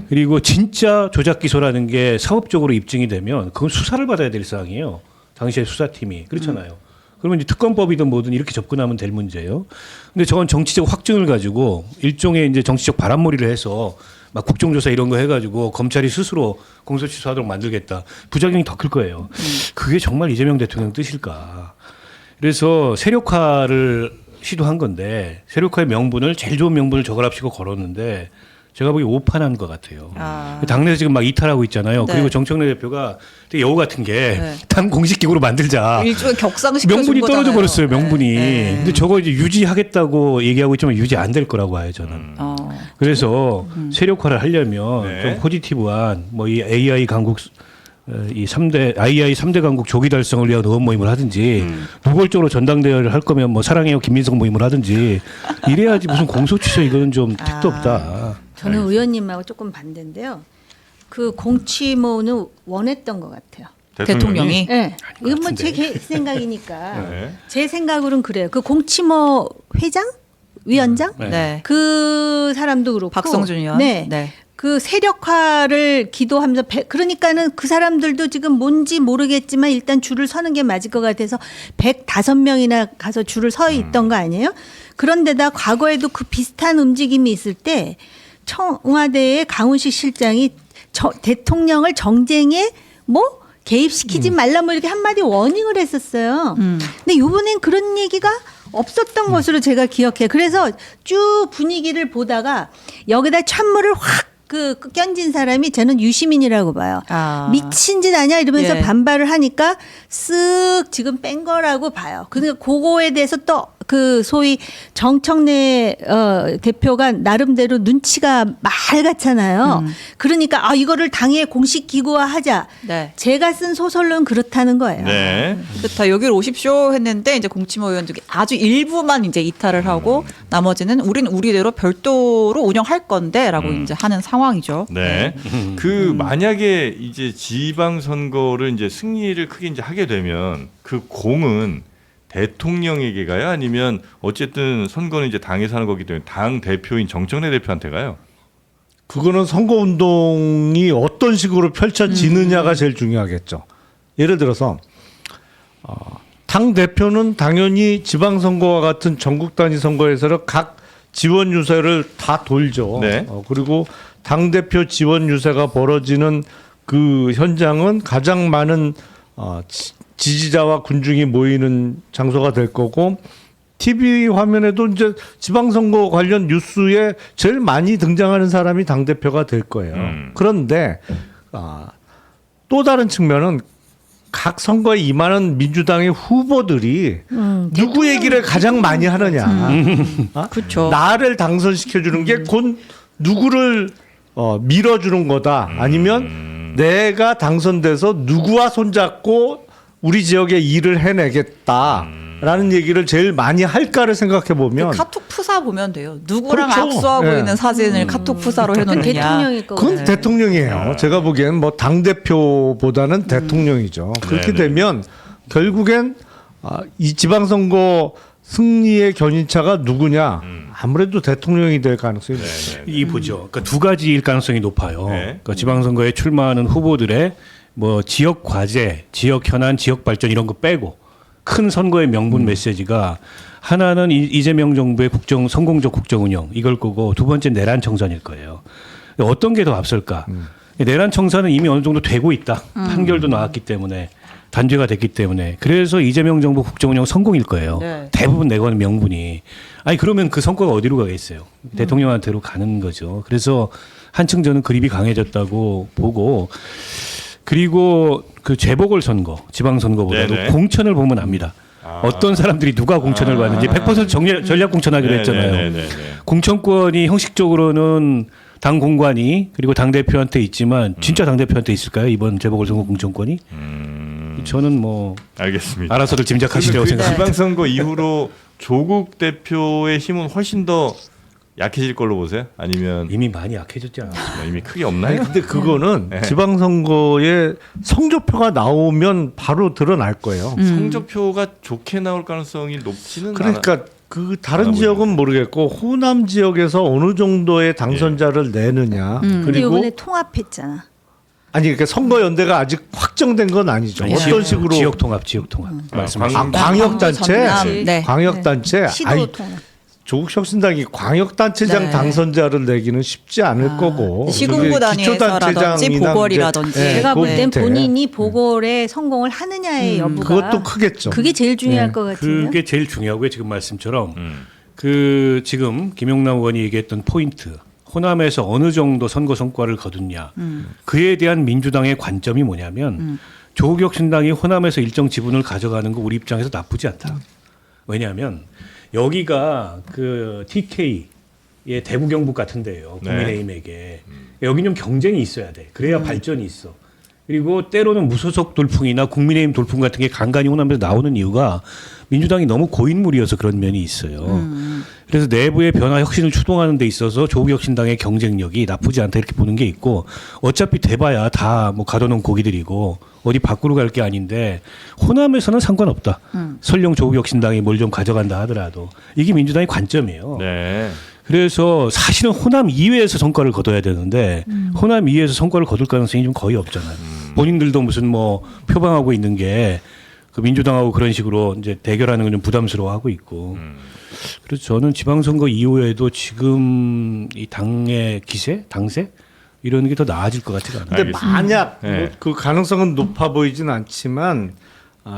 그리고 진짜 조작 기소라는 게 사법적으로 입증이 되면 그건 수사를 받아야 될 사항이에요. 당시에 수사팀이 그렇잖아요. 그러면 이제 특검법이든 뭐든 이렇게 접근하면 될 문제예요. 근데 저건 정치적 확증을 가지고 일종의 이제 정치적 바람몰이를 해서 막 국정조사 이런 거 해가지고 검찰이 스스로 공소 취소하도록 만들겠다. 부작용이 더 클 거예요. 그게 정말 이재명 대통령 뜻일까? 그래서 세력화를 시도한 건데 세력화의 명분을 제일 좋은 명분을 저걸합시고 걸었는데 제가 보기 오판한 것 같아요. 당내에서 지금 막 이탈하고 있잖아요. 네. 그리고 정청래 대표가 되게 여우 같은 게 네. 당 공식기구로 만들자. 일종의 격상시켜 명분이 떨어져 버렸어요. 명분이. 네. 근데 저거 이제 유지하겠다고 얘기하고 있지만 유지 안 될 거라고 봐요 저는. 그래서 세력화를 하려면 네. 좀 포지티브한 뭐 이 AI 강국 이 3대 AI 3대 강국 조기 달성을 위한 의원 모임을 하든지 노골적으로 전당대회를 할 거면 뭐 사랑해요 김민석 모임을 하든지 이래야지 무슨 공소 취소 이거는 좀 택도 없다. 저는 의원님하고 조금 반대인데요. 그 공치모는 원했던 것 같아요. 대통령이 네. 이건 뭐 같은데. 제 생각이니까 네. 제 생각으로는 그래요. 그 공치모 회장, 위원장, 네. 그 사람도 그렇고 박성준 의원. 네. 네. 그 세력화를 기도하면서 그러니까는 그 사람들도 지금 뭔지 모르겠지만 일단 줄을 서는 게 맞을 것 같아서 105명이나 가서 줄을 서 있던 거 아니에요? 그런데다 과거에도 그 비슷한 움직임이 있을 때 청와대의 강훈식 실장이 대통령을 정쟁에 뭐 개입시키지 말라 뭐 이렇게 한마디 워닝을 했었어요. 근데 이번엔 그런 얘기가 없었던 것으로 제가 기억해요. 그래서 쭉 분위기를 보다가 여기다 찬물을 확 껴진 사람이 저는 유시민이라고 봐요. 미친 짓 아니야 이러면서 예. 반발을 하니까 쓱 지금 뺀 거라고 봐요. 그러니까 그거에 대해서 또 그 소위 정청래 대표가 나름대로 눈치가 맑았잖아요. 그러니까 이거를 당에 공식 기구화하자. 네. 제가 쓴 소설론 그렇다는 거예요. 네. 다 여기로 오십시오 했는데 이제 공치모 의원들이 아주 일부만 이제 이탈을 하고 나머지는 우리는 우리대로 별도로 운영할 건데라고 이제 하는 상황이죠. 네. 그 만약에 이제 지방 선거를 이제 승리를 크게 이제 하게 되면 그 공은 대통령에게 가요? 아니면 어쨌든 선거는 이제 당에서 하는 거기 때문에 당 대표인 정청래 대표한테 가요? 그거는 선거운동이 어떤 식으로 펼쳐지느냐가 제일 중요하겠죠. 예를 들어서 당 대표는 당연히 지방선거와 같은 전국 단위 선거에서 각 지원 유세를 다 돌죠. 네. 그리고 당 대표 지원 유세가 벌어지는 그 현장은 가장 많은 지지자와 군중이 모이는 장소가 될 거고, TV 화면에도 이제 지방선거 관련 뉴스에 제일 많이 등장하는 사람이 당 대표가 될 거예요. 그런데 또 다른 측면은 각 선거에 임하는 민주당의 후보들이 누구 얘기를 가장 많이 하느냐. 그렇죠. 나를 당선시켜 주는 게 곧 누구를 밀어주는 거다. 아니면 내가 당선돼서 누구와 손잡고 우리 지역에 일을 해내겠다라는 얘기를 제일 많이 할까를 생각해 보면 카톡 프사 보면 돼요. 누구랑 그렇죠. 악수하고 네. 있는 사진을 카톡 프사로 해놓느냐. 대통령일 거고. 그건 대통령이에요. 제가 보기에는 뭐 당 대표보다는 대통령이죠. 그렇게 네네. 되면 결국엔 이 지방선거 승리의 견인차가 누구냐? 아무래도 대통령이 될 가능성이 높죠. 이 보죠. 그러니까 두 가지일 가능성이 높아요. 네. 그러니까 지방선거에 출마하는 후보들의 뭐 지역 과제, 지역 현안, 지역 발전 이런 거 빼고 큰 선거의 명분 메시지가 하나는 이재명 정부의 성공적 국정 운영 이걸 거고, 두 번째 내란 청산일 거예요. 어떤 게 더 앞설까? 내란 청산은 이미 어느 정도 되고 있다. 판결도 나왔기 때문에, 단죄가 됐기 때문에. 그래서 이재명 정부 국정 운영 성공일 거예요. 네. 대부분 내거는 명분이. 아니 그러면 그 성과가 어디로 가겠어요? 대통령한테로 가는 거죠. 그래서 한층 저는 그립이 강해졌다고 보고, 그리고 그 재보궐 선거, 지방 선거보다도 네네. 공천을 보면 압니다. 어떤 사람들이 누가 공천을 받는지 100% 전략 공천하기로 했잖아요. 네네네네. 공천권이 형식적으로는 당 공관이 그리고 당 대표한테 있지만 진짜 당 대표한테 있을까요? 이번 재보궐선거 공천권이? 저는 뭐 알겠습니다. 알아서들 짐작하시라고 그 생각합니다. 지방선거 이후로 조국 대표의 힘은 훨씬 더 약해질 걸로 보세요? 아니면 이미 많이 약해졌지 않아요? 뭐 이미 크게 없나요? 아니 근데 그거는 네. 지방선거에 성적표가 나오면 바로 드러날 거예요. 성적표가 좋게 나올 가능성이 높지는 그러니까 그 다른 알아 지역은 모르겠고 호남 지역에서 어느 정도의 당선자를 내느냐. 근데 그리고 이번에 통합했잖아. 아니 그러니까 선거 연대가 아직 확정된 건 아니죠. 아니, 어떤 식으로 지역 통합 말씀하시는 광역단체, 전남, 네. 광역단체. 시도 아니, 통합. 조국 혁신당이 광역단체장 네. 당선자를 내기는 쉽지 않을 거고 시군구 저기 단위에서라든지 기초단체장이나 보궐이라든지. 이제, 제가 볼 땐 그 밑에. 본인이 보궐에 성공을 하느냐의 여부가 그것도 크겠죠. 그게 제일 중요할 네. 것 같은데요. 그게 제일 중요하고요. 지금 말씀처럼 그 지금 김용남 의원이 얘기했던 포인트, 호남에서 어느 정도 선거 성과를 거뒀냐, 그에 대한 민주당의 관점이 뭐냐면 조국 혁신당이 호남에서 일정 지분을 가져가는 거 우리 입장에서 나쁘지 않다. 왜냐하면 여기가 그 TK의 대구 경북 같은 데예요. 네. 국민의힘에게. 여기 좀 경쟁이 있어야 돼. 그래야 발전이 있어. 그리고 때로는 무소속 돌풍이나 국민의힘 돌풍 같은 게 간간히 호남에서 나오는 이유가 민주당이 너무 고인물이어서 그런 면이 있어요. 그래서 내부의 변화 혁신을 추동하는 데 있어서 조국 혁신당의 경쟁력이 나쁘지 않다 이렇게 보는 게 있고, 어차피 돼봐야 다 뭐 가둬놓은 고기들이고 어디 밖으로 갈 게 아닌데 호남에서는 상관없다. 설령 조국 혁신당이 뭘 좀 가져간다 하더라도 이게 민주당의 관점이에요. 네. 그래서 사실은 호남 이외에서 성과를 거둬야 되는데 호남 이외에서 성과를 거둘 가능성이 좀 거의 없잖아요. 본인들도 무슨 뭐 표방하고 있는 게 그 민주당하고 그런 식으로 이제 대결하는 건 좀 부담스러워하고 있고. 그래서 저는 지방선거 이후에도 지금 이 당의 기세, 당세 이런 게 더 나아질 것 같지가 않아요. 근데 알겠습니다. 만약 네. 뭐그 가능성은 높아 보이진 않지만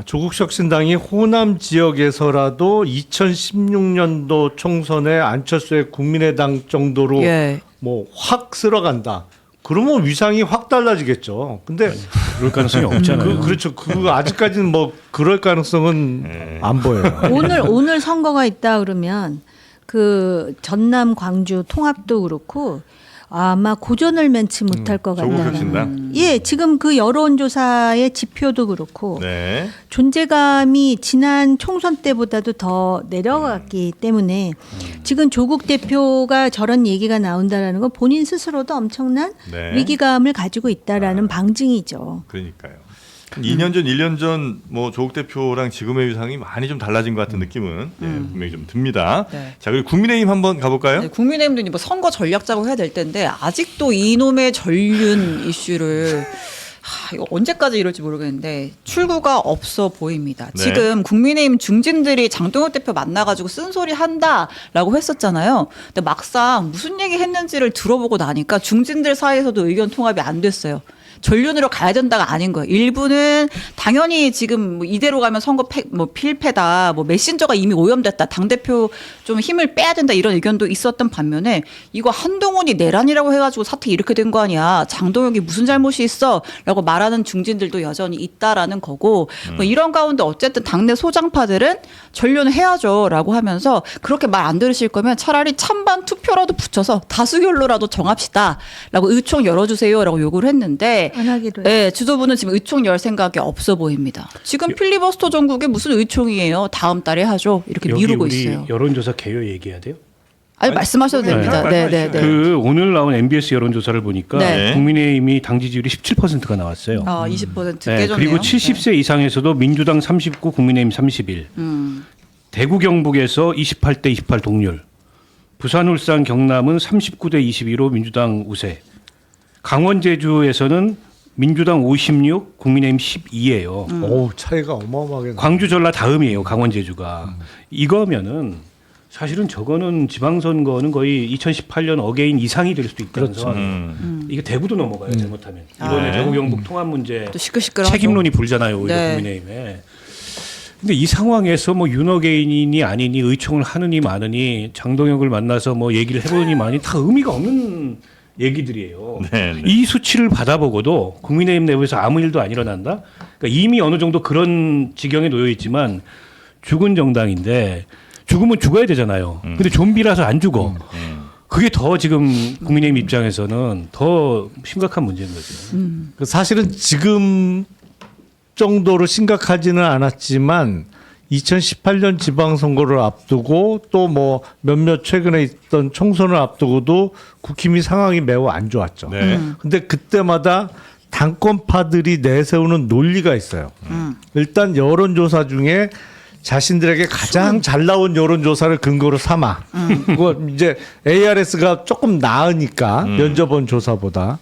조국 혁신당이 호남 지역에서라도 2016년도 총선에 안철수의 국민의당 정도로 예. 뭐 확 쓸어간다. 그러면 위상이 확 달라지겠죠. 근데 그럴 가능성이 없잖아요. 그렇죠. 그거 아직까지는 뭐 그럴 가능성은 안 보여요. 오늘 선거가 있다 그러면 그 전남 광주 통합도 그렇고 아마 고전을 면치 못할 것 조국 같다는. 혁신당. 예, 지금 그 여론조사의 지표도 그렇고 네. 존재감이 지난 총선 때보다도 더 내려갔기 때문에 지금 조국 대표가 저런 얘기가 나온다라는 건 본인 스스로도 엄청난 네. 위기감을 가지고 있다라는 방증이죠. 그러니까요. 2년 전, 1년 전 뭐 조국 대표랑 지금의 위상이 많이 좀 달라진 것 같은 느낌은 예, 분명히 좀 듭니다. 네. 자, 그리고 국민의힘 한번 가볼까요? 네, 국민의힘도 이제 뭐 선거 전략자고 해야 될 텐데 아직도 이놈의 전륜 이슈를 이거 언제까지 이럴지 모르겠는데 출구가 없어 보입니다. 네. 지금 국민의힘 중진들이 장동혁 대표 만나가지고 쓴소리 한다라고 했었잖아요. 근데 막상 무슨 얘기 했는지를 들어보고 나니까 중진들 사이에서도 의견 통합이 안 됐어요. 전륜으로 가야 된다가 아닌 거예요. 일부는 당연히 지금 뭐 이대로 가면 선거 필패다, 뭐 메신저가 이미 오염됐다, 당 대표 좀 힘을 빼야 된다 이런 의견도 있었던 반면에 이거 한동훈이 내란이라고 해가지고 사태 이렇게 된 거 아니야? 장동혁이 무슨 잘못이 있어?라고 말하는 중진들도 여전히 있다라는 거고 뭐 이런 가운데 어쨌든 당내 소장파들은 전륜을 해야죠라고 하면서 그렇게 말 안 들으실 거면 차라리 찬반 투표라도 붙여서 다수결로라도 정합시다라고 의총 열어주세요라고 요구를 했는데. 안 하기로. 네, 지도부는 지금 의총 열 생각이 없어 보입니다. 지금 필리버스터 전국에 무슨 의총이에요? 다음 달에 하죠. 이렇게 여기 미루고 우리 있어요. 여론조사 개요 얘기해야 돼요? 아니 말씀하셔도 됩니다. 네, 네, 네, 네. 그 오늘 나온 MBS 여론조사를 보니까 네. 국민의힘이 당 지지율이 17%가 나왔어요. 20% 네, 깨졌네요. 그리고 70세 이상에서도 민주당 39, 국민의힘 31. 대구 경북에서 28대 28 동률. 부산, 울산, 경남은 39대 22로 민주당 우세. 강원, 제주에서는 민주당 56, 국민의힘 12예요. 어우, 차이가 어마어마하게 나. 광주, 전라 다음이에요. 강원, 제주가. 이거면은 사실은 저거는 지방선거는 거의 2018년 어게인 이상이 될 수도 있다는 그렇죠. 선. 이게 대구도 넘어가요. 잘못하면. 이번에 네. 대구 경북 통합 문제 또 시끌시끌하죠. 책임론이 불잖아요. 오히려 네. 국민의힘에. 근데 이 상황에서 뭐 윤어게인이니 아니니 의총을 하느니 마느니 장동혁을 만나서 뭐 얘기를 해보니 마니 다 의미가 없는 얘기들이에요. 네, 네. 이 수치를 받아보고도 국민의힘 내부에서 아무 일도 안 일어난다. 그러니까 이미 어느 정도 그런 지경에 놓여 있지만 죽은 정당인데 죽으면 죽어야 되잖아요. 근데 좀비라서 안 죽어. 그게 더 지금 국민의힘 입장에서는 더 심각한 문제인 거죠. 사실은 지금 정도로 심각하지는 않았지만 2018년 지방선거를 앞두고 또 뭐 몇몇 최근에 있던 총선을 앞두고도 국힘이 상황이 매우 안 좋았죠. 네. 근데 그때마다 당권파들이 내세우는 논리가 있어요. 일단 여론조사 중에 자신들에게 가장 잘 나온 여론조사를 근거로 삼아. 그거 이제 ARS가 조금 나으니까 면접원 조사보다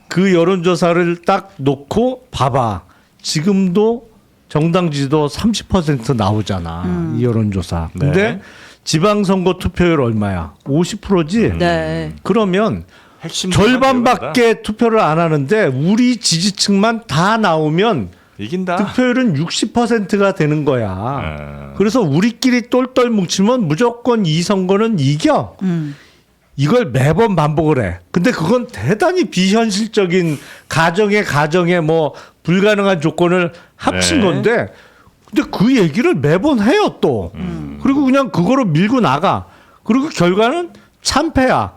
그 여론조사를 딱 놓고 봐봐. 지금도 정당 지지도 30% 나오잖아. 이 여론조사. 근데 네. 지방선거 투표율 얼마야? 50%지? 네. 그러면 핵심 절반밖에 투표를 안 하는데 우리 지지층만 다 나오면 이긴다. 득표율은 60%가 되는 거야. 아. 그래서 우리끼리 똘똘 뭉치면 무조건 이 선거는 이겨. 이걸 매번 반복을 해. 근데 그건 대단히 비현실적인 가정에 뭐 불가능한 조건을 합친 네. 건데 근데 그 얘기를 매번 해요 또. 그리고 그냥 그거로 밀고 나가. 그리고 결과는 참패야.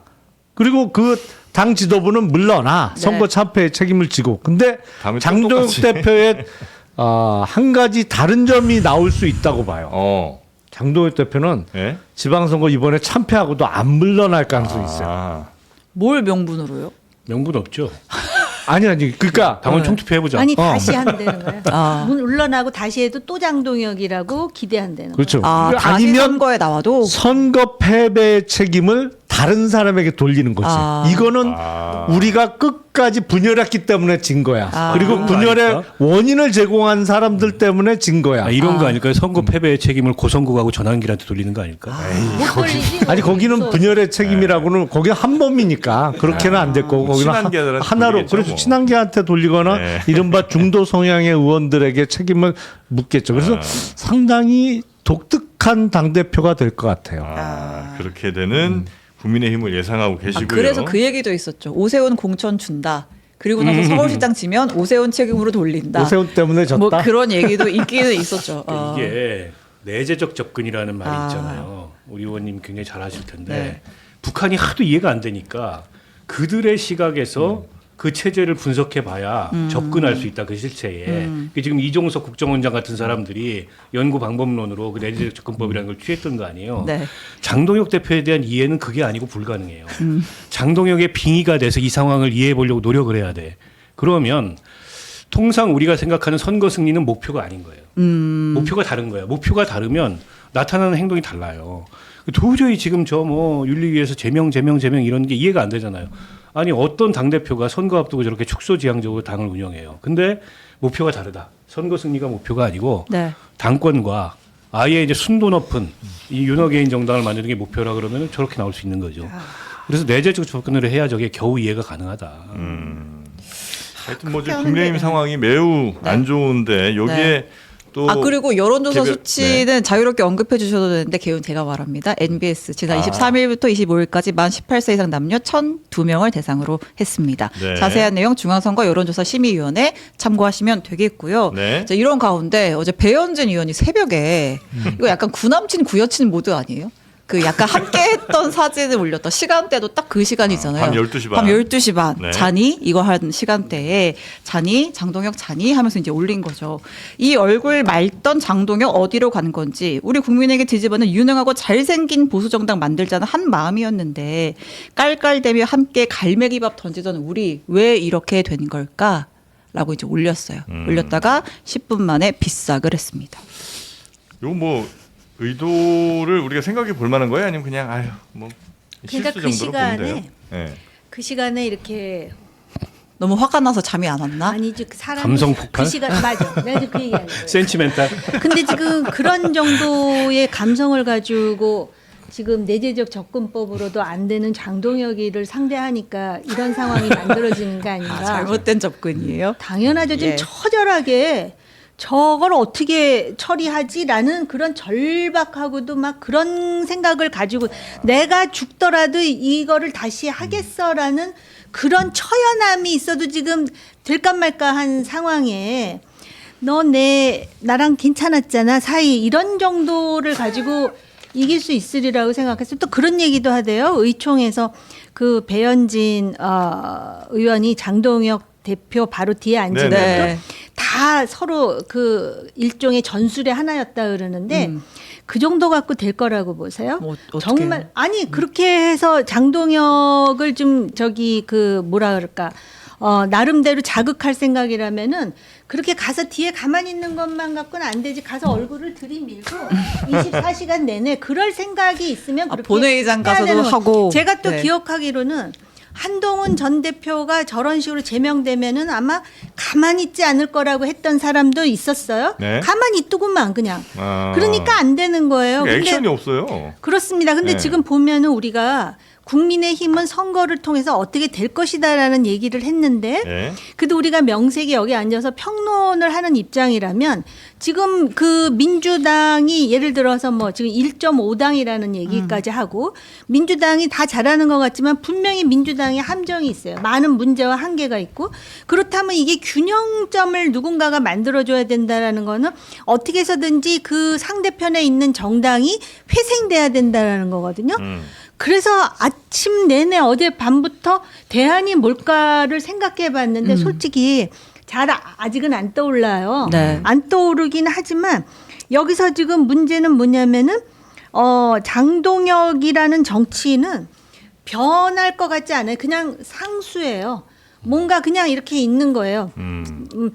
그리고 그 당 지도부는 물러나. 네. 선거 참패의 책임을 지고. 근데 다음에 또 장동혁 똑같이. 대표의 한 가지 다른 점이 나올 수 있다고 봐요. 장동혁 대표는 예? 지방선거 이번에 참패하고도 안 물러날 가능성이 있어요. 아. 뭘 명분으로요? 명분 없죠. 아니 그러니까 당원 총투표 해보자. 아니 다시 한다는 거예요. 아. 물러나고 다시 해도 또 장동혁이라고 기대한다는 거예요. 그렇죠. 다시 아니면 선거에 나와도 선거 패배의 책임을 다른 사람에게 돌리는 거지. 아. 이거는 우리가 끝까지 분열했기 때문에 진 거야. 그리고 그런 거 분열의 아닐까? 원인을 제공한 사람들 때문에 진 거야. 이런 거 아닐까요? 선거 패배의 책임을 고선국하고 전환기한테 돌리는 거 아닐까? 못 돌리지. 아니 거기는 무서워. 분열의 책임이라고는 거기 한 몸이니까 그렇게는 안 됐고 거기는 친한계들한테 하나로 돌리겠죠, 그래서 뭐. 친한계한테 돌리거나 네. 이른바 중도 성향의 의원들에게 책임을 묻겠죠. 그래서 상당히 독특한 당 대표가 될 것 같아요. 그렇게 되는 국민의힘을 예상하고 계시고요. 그래서 그 얘기도 있었죠. 오세훈 공천 준다. 그리고 나서 서울시장 지면 오세훈 책임으로 돌린다. 오세훈 때문에 졌다. 뭐 그런 얘기도 있기는 있었죠. 이게 내재적 접근이라는 말이 아. 있잖아요. 우리 의원님 굉장히 잘 아실 텐데 네. 북한이 하도 이해가 안 되니까 그들의 시각에서 그 체제를 분석해봐야 접근할 수 있다 그 실체에. 지금 이종석 국정원장 같은 사람들이 연구 방법론으로 그 내재적 접근법이라는 걸 취했던 거 아니에요. 네. 장동혁 대표에 대한 이해는 그게 아니고 불가능해요. 장동혁의 빙의가 돼서 이 상황을 이해해 보려고 노력을 해야 돼. 그러면 통상 우리가 생각하는 선거 승리는 목표가 아닌 거예요. 목표가 다른 거예요. 목표가 다르면 나타나는 행동이 달라요. 도저히 지금 저 뭐 윤리위에서 제명 이런 게 이해가 안 되잖아요. 아니 어떤 당대표가 선거 앞두고 저렇게 축소지향적으로 당을 운영해요. 근데 목표가 다르다. 선거 승리가 목표가 아니고 네. 당권과 아예 이제 순도 높은 이 윤호개인 정당을 만드는 게 목표라 그러면 저렇게 나올 수 있는 거죠. 그래서 내재적 접근을 해야 저게 겨우 이해가 가능하다. 하여튼 뭐 지금 하는데. 국민의힘 상황이 매우 안 좋은데 여기에 네. 또 그리고 여론조사 개별- 수치는 자유롭게 언급해 주셔도 되는데 개요는 제가 말합니다. NBS 지난 23일부터 25일까지 만 18세 이상 남녀 1,002명을 대상으로 했습니다. 네. 자세한 내용 중앙선거 여론조사 심의위원회 참고하시면 되겠고요. 네. 자, 이런 가운데 어제 배현진 의원이 새벽에 이거 약간 구남친 구여친 모드 아니에요? 그 약간 함께 했던 사진을 올렸다. 시간대도 딱 그 시간이잖아요. 밤 12시 반. 밤 12시 반. 네. 자니? 이거 한 시간대에 자니? 장동혁 자니? 하면서 이제 올린 거죠. 이 얼굴 맑던 장동혁 어디로 간 건지 우리 국민에게 뒤집어는 유능하고 잘생긴 보수정당 만들자는 한 마음이었는데 깔깔대며 함께 갈매기밥 던지던 우리 왜 이렇게 된 걸까? 라고 이제 올렸어요. 올렸다가 10분 만에 비싹을 했습니다. 요거 뭐 의도를 우리가 생각해 볼 만한 거예요? 아니면 그냥 아유 뭐 그러니까 실수 그 정도로 보면 돼요? 시간에 네. 그 시간에 이렇게 너무 화가 나서 잠이 안 왔나? 아니지 그 사람 감성 폭발? 그 시간 맞아. 내가 지금 그 얘기하는 거예요. 센치멘탈. 근데 지금 그런 정도의 감성을 가지고 지금 내재적 접근법으로도 안 되는 장동혁이를 상대하니까 이런 상황이 만들어지는 게 아닌가. 잘못된 접근이에요. 당연하죠. 좀 예. 처절하게 저걸 어떻게 처리하지라는 그런 절박하고도 막 그런 생각을 가지고 내가 죽더라도 이거를 다시 하겠어라는 그런 처연함이 있어도 지금 될까 말까 한 상황에 너 나랑 괜찮았잖아 사이 이런 정도를 가지고 이길 수 있으리라고 생각했어요. 또 그런 얘기도 하대요. 의총에서 그 배현진 의원이 장동혁 대표 바로 뒤에 앉은 네네. 것도 다 서로 그 일종의 전술의 하나였다 그러는데 그 정도 갖고 될 거라고 보세요? 뭐, 어떡해요? 정말 아니 그렇게 해서 장동혁을 좀 저기 그 뭐라 그럴까 나름대로 자극할 생각이라면은 그렇게 가서 뒤에 가만히 있는 것만 갖고는 안 되지. 가서 얼굴을 들이밀고 24시간 내내 그럴 생각이 있으면 그렇게 본회의장 해야 가서도 되는 거죠. 하고. 제가 또 네. 기억하기로는 한동훈 전 대표가 저런 식으로 제명되면은 아마 가만히 있지 않을 거라고 했던 사람도 있었어요. 네. 가만히 있더구만 그냥. 아. 그러니까 안 되는 거예요. 근데 액션이 없어요. 그렇습니다. 근데 네. 지금 보면은 우리가 국민의힘은 선거를 통해서 어떻게 될 것이다라는 얘기를 했는데 네. 그래도 우리가 명색이 여기 앉아서 평론을 하는 입장이라면 지금 그 민주당이 예를 들어서 뭐 지금 1.5당이라는 얘기까지 하고 민주당이 다 잘하는 것 같지만 분명히 민주당의 함정이 있어요. 많은 문제와 한계가 있고 그렇다면 이게 균형점을 누군가가 만들어줘야 된다라는 거는 어떻게 해서든지 그 상대편에 있는 정당이 회생돼야 된다라는 거거든요. 그래서 아침 내내 어제 밤부터 대안이 뭘까를 생각해 봤는데 솔직히 잘 아직은 안 떠올라요. 네. 안 떠오르긴 하지만 여기서 지금 문제는 뭐냐면은 장동혁이라는 정치인은 변할 것 같지 않아요. 그냥 상수예요. 뭔가 그냥 이렇게 있는 거예요.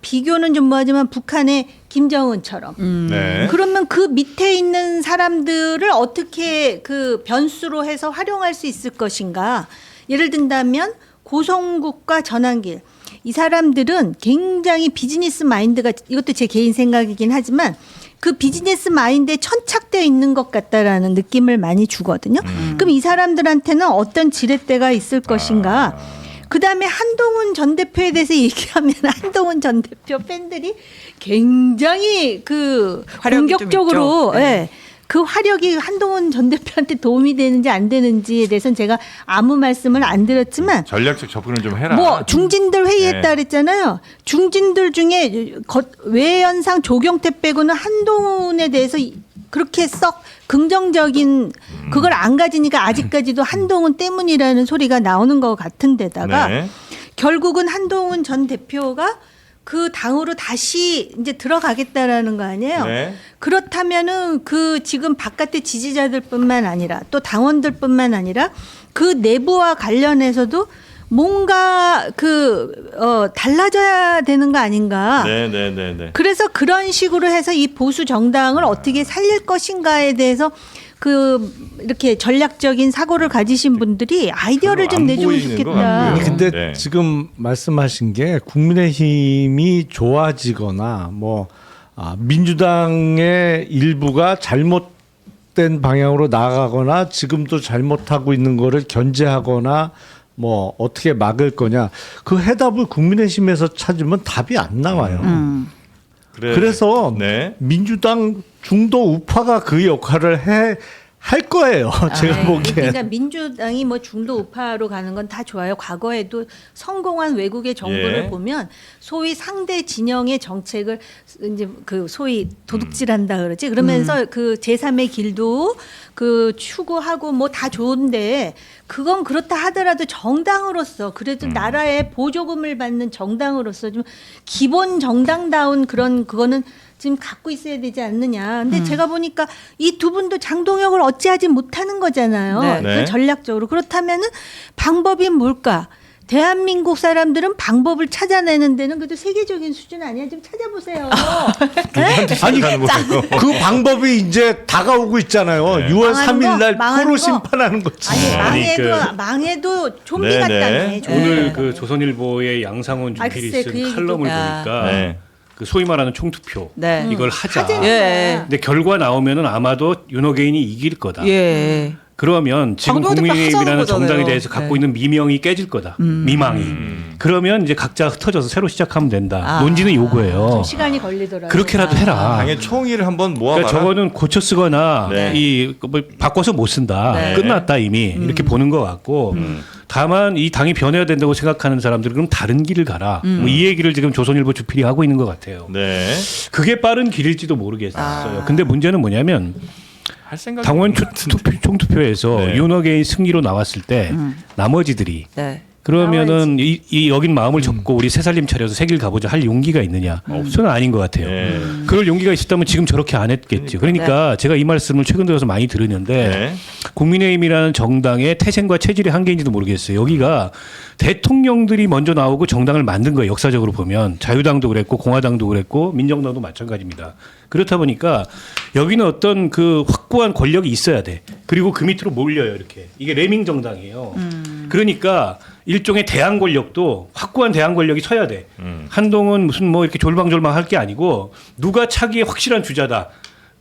비교는 좀 뭐하지만 북한의 김정은처럼. 네. 그러면 그 밑에 있는 사람들을 어떻게 그 변수로 해서 활용할 수 있을 것인가? 예를 든다면 고성국과 전환길. 이 사람들은 굉장히 비즈니스 마인드가 이것도 제 개인 생각이긴 하지만 그 비즈니스 마인드에 천착되어 있는 것 같다라는 느낌을 많이 주거든요. 그럼 이 사람들한테는 어떤 지렛대가 있을 것인가? 그다음에 한동훈 전 대표에 대해서 얘기하면 한동훈 전 대표 팬들이 굉장히 그 화력이 좀 공격적으로 있죠. 네. 예. 그 화력이 한동훈 전 대표한테 도움이 되는지 안 되는지에 대해서는 제가 아무 말씀을 안 드렸지만 전략적 접근을 좀 해라. 뭐 중진들 회의했다 네. 그랬잖아요. 중진들 중에 외연상 조경태 빼고는 한동훈에 대해서 그렇게 썩 긍정적인 그걸 안 가지니까 아직까지도 한동훈 때문이라는 소리가 나오는 것 같은데다가 네. 결국은 한동훈 전 대표가 그 당으로 다시 이제 들어가겠다라는 거 아니에요. 네. 그렇다면은 그 지금 바깥의 지지자들뿐만 아니라 또 당원들뿐만 아니라 그 내부와 관련해서도 뭔가 달라져야 되는 거 아닌가. 네. 그래서 그런 식으로 해서 이 보수 정당을 어떻게 살릴 것인가에 대해서 이렇게 전략적인 사고를 가지신 분들이 아이디어를 좀 안 내주면 보이는 것 좋겠다. 같고요. 아니 근데 네. 지금 말씀하신 게 국민의힘이 좋아지거나 민주당의 일부가 잘못된 방향으로 나아가거나 지금도 잘못하고 있는 거를 견제하거나 어떻게 막을 거냐 그 해답을 국민의힘에서 찾으면 답이 안 나와요. 그래서 네. 민주당 중도 우파가 그 역할을 할 거예요. 제가 보기엔. 그러니까 민주당이 중도 우파로 가는 건 다 좋아요. 과거에도 성공한 외국의 정부를 예. 보면 소위 상대 진영의 정책을 이제 소위 도둑질한다 그러지. 그러면서 그 제3의 길도 추구하고 다 좋은데 그건 그렇다 하더라도 정당으로서 그래도 나라의 보조금을 받는 정당으로서 좀 기본 정당다운 그거는 지금 갖고 있어야 되지 않느냐. 근데 제가 보니까 이 두 분도 장동혁을 어찌하지 못하는 거잖아요. 네. 네. 전략적으로. 그렇다면은 방법이 뭘까? 대한민국 사람들은 방법을 찾아내는 데는 그래도 세계적인 수준 아니야? 좀 찾아보세요. 네? 아니 가는 거예요? 그 방법이 이제 다가오고 있잖아요. 6월 망하는 3일 날 망하는 포로 거? 심판하는 거지. 아니 아니, 망해도 좀비 네, 같다네. 네. 좀비 오늘 같다네. 조선일보의 양상원 주필이 글쎄, 쓴 그 얘기도- 칼럼을 야. 보니까 네. 소위 말하는 총투표 네. 이걸 하자. 하자는 예. 거야. 근데 결과 나오면은 아마도 윤호개인이 이길 거다. 예. 그러면 지금 장동혁도 국민의힘이라는 하자는 정당에 거잖아요. 대해서 갖고 네. 있는 미명이 깨질 거다. 미망이. 그러면 이제 각자 흩어져서 새로 시작하면 된다. 아. 논지는 요거예요. 좀 시간이 걸리더라고요. 그렇게라도 해라. 당의 총의를 한번 모아봐라. 그러니까 저거는 고쳐 쓰거나 네. 바꿔서 못 쓴다. 네. 끝났다 이미 이렇게 보는 것 같고 다만 이 당이 변해야 된다고 생각하는 사람들은 그럼 다른 길을 가라. 이 얘기를 지금 조선일보 주필이 하고 있는 것 같아요. 네. 그게 빠른 길일지도 모르겠어요. 근데 문제는 뭐냐면 할 생각이 당원 없는 것 같은데. 총투표에서 네. 윤호개인 승리로 나왔을 때 나머지들이 네. 그러면은 이 여긴 마음을 접고 우리 새살림 차려서 새 길 가보자 할 용기가 있느냐? 저는 아닌 것 같아요. 네. 그럴 용기가 있었다면 지금 저렇게 안 했겠죠. 그러니까 제가 이 말씀을 최근 들어서 많이 들었는데 네. 국민의힘이라는 정당의 태생과 체질의 한계인지도 모르겠어요. 여기가 대통령들이 먼저 나오고 정당을 만든 거예요. 역사적으로 보면 자유당도 그랬고 공화당도 그랬고 민정당도 마찬가지입니다. 그렇다 보니까 여기는 어떤 그 확고한 권력이 있어야 돼. 그리고 그 밑으로 몰려요. 이렇게. 이게 레밍 정당이에요. 그러니까 일종의 대항 권력도 확고한 대항 권력이 서야 돼. 한동훈 무슨 이렇게 졸방졸방 할 게 아니고 누가 차기의 확실한 주자다.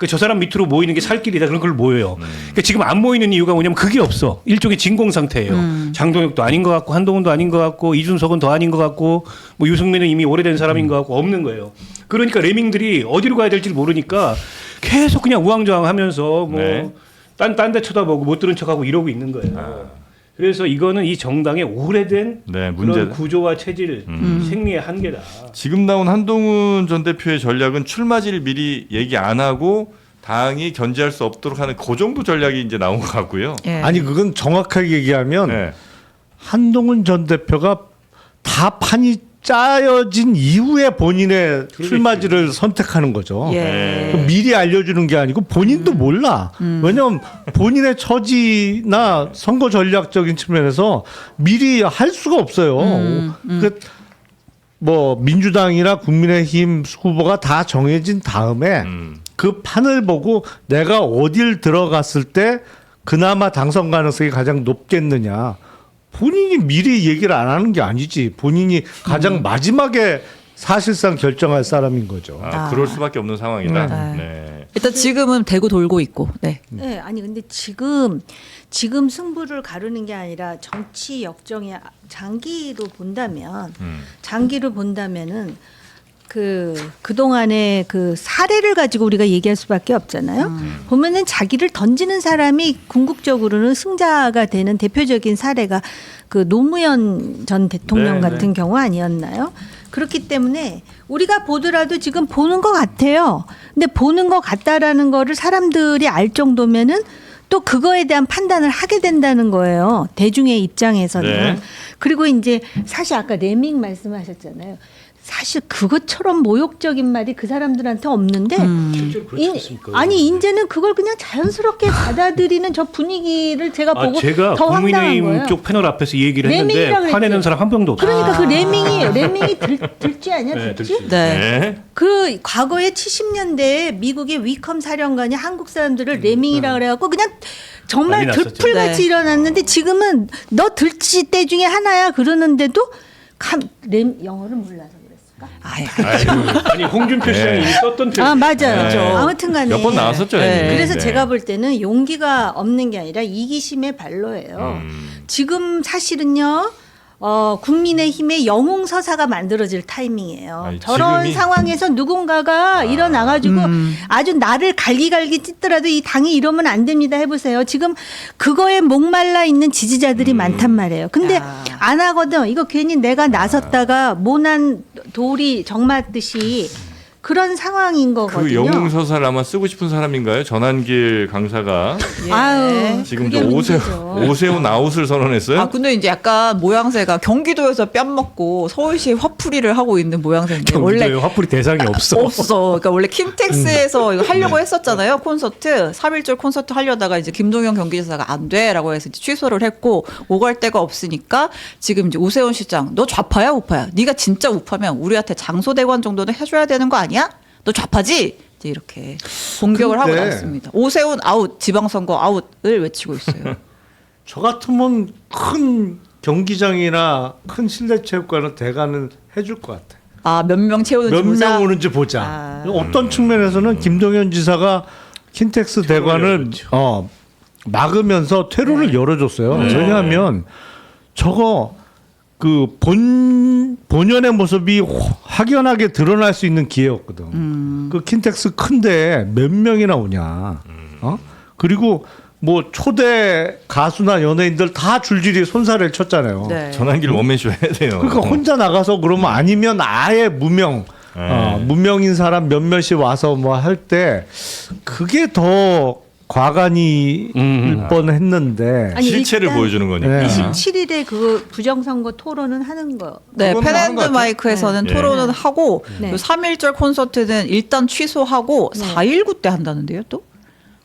저 사람 밑으로 모이는 게 살 길이다. 그런 걸 모여요. 그러니까 지금 안 모이는 이유가 뭐냐면 그게 없어. 일종의 진공 상태예요. 장동혁도 아닌 것 같고 한동훈도 아닌 것 같고 이준석은 더 아닌 것 같고 유승민은 이미 오래된 사람인 것 같고 없는 거예요. 그러니까 레밍들이 어디로 가야 될지 모르니까 계속 그냥 우왕좌왕하면서 네. 딴 데 쳐다보고 못 들은 척하고 이러고 있는 거예요. 그래서 이거는 이 정당의 오래된 네, 그런 문제다. 구조와 체질, 생리의 한계다. 지금 나온 한동훈 전 대표의 전략은 출마지를 미리 얘기 안 하고 당이 견제할 수 없도록 하는 그 정도 전략이 이제 나온 것 같고요. 예. 아니 그건 정확하게 얘기하면 네. 한동훈 전 대표가 다 판이 짜여진 이후에 본인의 출마지를 선택하는 거죠. 예. 그 미리 알려주는 게 아니고 본인도 몰라. 왜냐하면 본인의 처지나 선거 전략적인 측면에서 미리 할 수가 없어요. 민주당이나 국민의힘 후보가 다 정해진 다음에 그 판을 보고 내가 어딜 들어갔을 때 그나마 당선 가능성이 가장 높겠느냐. 본인이 미리 얘기를 안 하는 게 아니지. 본인이 가장 마지막에 사실상 결정할 사람인 거죠. 그럴 수밖에 없는 상황이다. 네. 네. 일단 지금은 대구 돌고 있고. 네. 네, 아니 근데 지금 승부를 가르는 게 아니라 정치 역정의 장기로 본다면은 그동안의 그 사례를 가지고 우리가 얘기할 수밖에 없잖아요. 보면은 자기를 던지는 사람이 궁극적으로는 승자가 되는 대표적인 사례가 그 노무현 전 대통령 네, 같은 경우 아니었나요? 그렇기 때문에 우리가 보더라도 지금 보는 것 같아요. 근데 보는 것 같다라는 거를 사람들이 알 정도면은 또 그거에 대한 판단을 하게 된다는 거예요. 대중의 입장에서는. 네. 그리고 이제 사실 아까 레밍 말씀하셨잖아요. 사실 그것처럼 모욕적인 말이 그 사람들한테 없는데 실제로 그렇지 않습니까? 아니 이제는 그걸 그냥 자연스럽게 받아들이는 저 분위기를 제가 보고 제가 더 황당한 국민의힘 거예요. 쪽 패널 앞에서 이 얘기를 레밍이라 했는데 그랬지. 화내는 사람 한 명도 없어요. 그러니까 그 레밍이 들지 아니야 네, 들지? 들지. 네. 네. 그 과거에 70년대에 미국의 위컴 사령관이 한국 사람들을 레밍이라 그래갖고 그냥 정말 난리 났었죠. 들풀같이 네. 일어났는데 지금은 너 들쥐 때 중에 하나야 그러는데도 영어를 몰라서 그랬을까? 아니 홍준표 시장이 이미 썼던 표현. 아 맞아요. 네. 아무튼간에 몇 번 나왔었죠. 네. 이미. 그래서 네. 제가 볼 때는 용기가 없는 게 아니라 이기심의 발로예요. 지금 사실은요. 국민의힘의 영웅서사가 만들어질 타이밍이에요. 아니, 저런 지금이? 상황에서 누군가가 일어나가지고 아주 나를 갈기갈기 찢더라도 이 당이 이러면 안 됩니다 해보세요. 지금 그거에 목말라 있는 지지자들이 많단 말이에요. 근데 야. 안 하거든. 이거 괜히 내가 나섰다가 모난 돌이 정맞듯이 그런 상황인 그 거거든요. 영웅서사를 아마 쓰고 싶은 사람인가요? 전한길 강사가 예. 아유, 지금 그게 문제죠. 오세훈 아웃을 선언했어요. 아 근데 이제 약간 모양새가 경기도에서 뺨 먹고 서울시에 화풀이를 하고 있는 모양새인데 원래 경기도에 화풀이 대상이 없어. 없어. 그러니까 원래 킴텍스에서 이거 하려고 했었잖아요. 콘서트 3.1절 콘서트 하려다가 이제 김동연 경기지사가 안 돼라고 해서 이제 취소를 했고 오갈 데가 없으니까 지금 이제 오세훈 시장 너 좌파야 우파야? 네가 진짜 우파면 우리한테 장소 대관 정도는 해줘야 되는 거 아니야? 너 좌파지? 이제 이렇게 공격을 하고 근데- 나왔습니다. 오세훈 아웃, 지방선거 아웃을 외치고 있어요. 저 같으면 큰 경기장이나 큰 실내체육관은 대관은 해줄 것 같아. 아 몇 명 채우는지 몇 보자. 명 오는지 보자. 아. 어떤 측면에서는 김동연 지사가 킨텍스 대관을 열어줬죠. 막으면서 퇴로를 열어줬어요. 네. 왜냐하면 저거 그 본연의 모습이 확연하게 드러날 수 있는 기회였거든. 그 킨텍스 큰데 몇 명이나 오냐. 그리고 뭐 초대 가수나 연예인들 다 줄줄이 손살을 쳤잖아요. 네. 전한길 원맨쇼 해야 돼요. 그러니까 혼자 나가서 그러면 아니면 아예 무명, 네. 무명인 사람 몇몇이 와서 뭐 할 때 그게 더 과간이 일 뻔했는데. 아니, 실체를 일단 보여주는 거니까. 네. 27일에 그 부정선거 토론은 하는 거. 네, 그건 하는 것 펜앤드 같아요. 마이크에서는 네. 토론은 하고 네. 3.1절 콘서트는 일단 취소하고 네. 4.19 때 한다는데요, 또?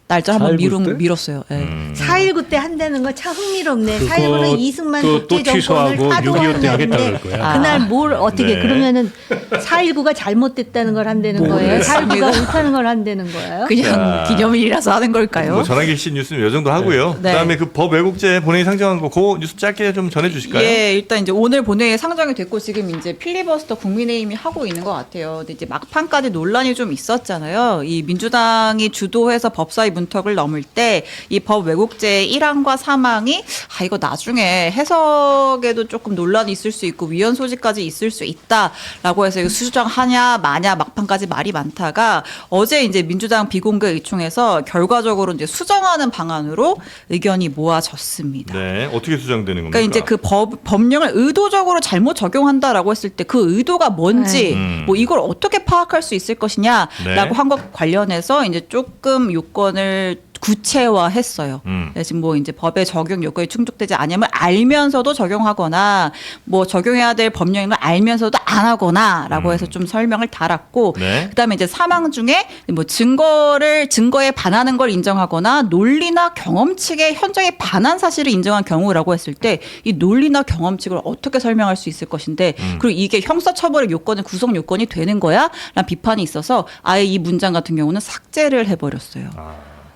날짜 한번 4.19 때? 미뤘어요. 네. 4.19 때 한다는 거 참 흥미롭네. 그거 4.19는 이승만 또 독재 정권을 취소하고 6.25 때 타도하는 하겠다 날인데 그럴 거야. 그날 뭘 어떻게 네. 그러면은 4.19가 잘못됐다는 걸 한다는 거예요? 4.19가 옳다는 걸 한다는 거예요? 그냥 자. 기념일이라서 하는 걸까요? 뭐 전한길 씨 뉴스는 이 정도 하고요. 네. 그다음에 그 법 왜곡죄 본회의 상정한 거 그 뉴스 짧게 좀 전해주실까요? 예, 일단 이제 오늘 본회의에 상정이 됐고 지금 이제 필리버스터 국민의힘이 하고 있는 것 같아요. 근데 이제 막판까지 논란이 좀 있었잖아요. 이 민주당이 주도해서 법사위 문턱을 넘을 때 이 법 왜곡죄 1항과 3항이 이거 나중에 해석에도 조금 논란이 있을 수 있고 위헌 소지까지 있을 수 있다라고 해서 이거 수정하냐 마냐 막판까지 말이 많다가 어제 이제 민주당 비공개 의총에서 결과적으로 이제 수정하는 방안으로 의견이 모아졌습니다. 네, 어떻게 수정되는 겁니까? 그러니까 이제 그 법령을 의도적으로 잘못 적용한다라고 했을 때 그 의도가 뭔지 네. 뭐 이걸 어떻게 파악할 수 있을 것이냐라고 네. 한 것 관련해서 이제 조금 요건을 구체화했어요. 네, 지금 뭐 이제 법의 적용 요건이 충족되지 않으면 알면서도 적용하거나 뭐 적용해야 될 법령인 걸 알면서도 안 하거나라고 해서 좀 설명을 달았고 네. 그다음에 이제 사망 중에 뭐 증거에 반하는 걸 인정하거나 논리나 경험칙에 현장에 반한 사실을 인정한 경우라고 했을 때 이 논리나 경험칙을 어떻게 설명할 수 있을 것인데 그리고 이게 형사처벌의 요건은 구성 요건이 되는 거야? 라는 비판이 있어서 아예 이 문장 같은 경우는 삭제를 해버렸어요.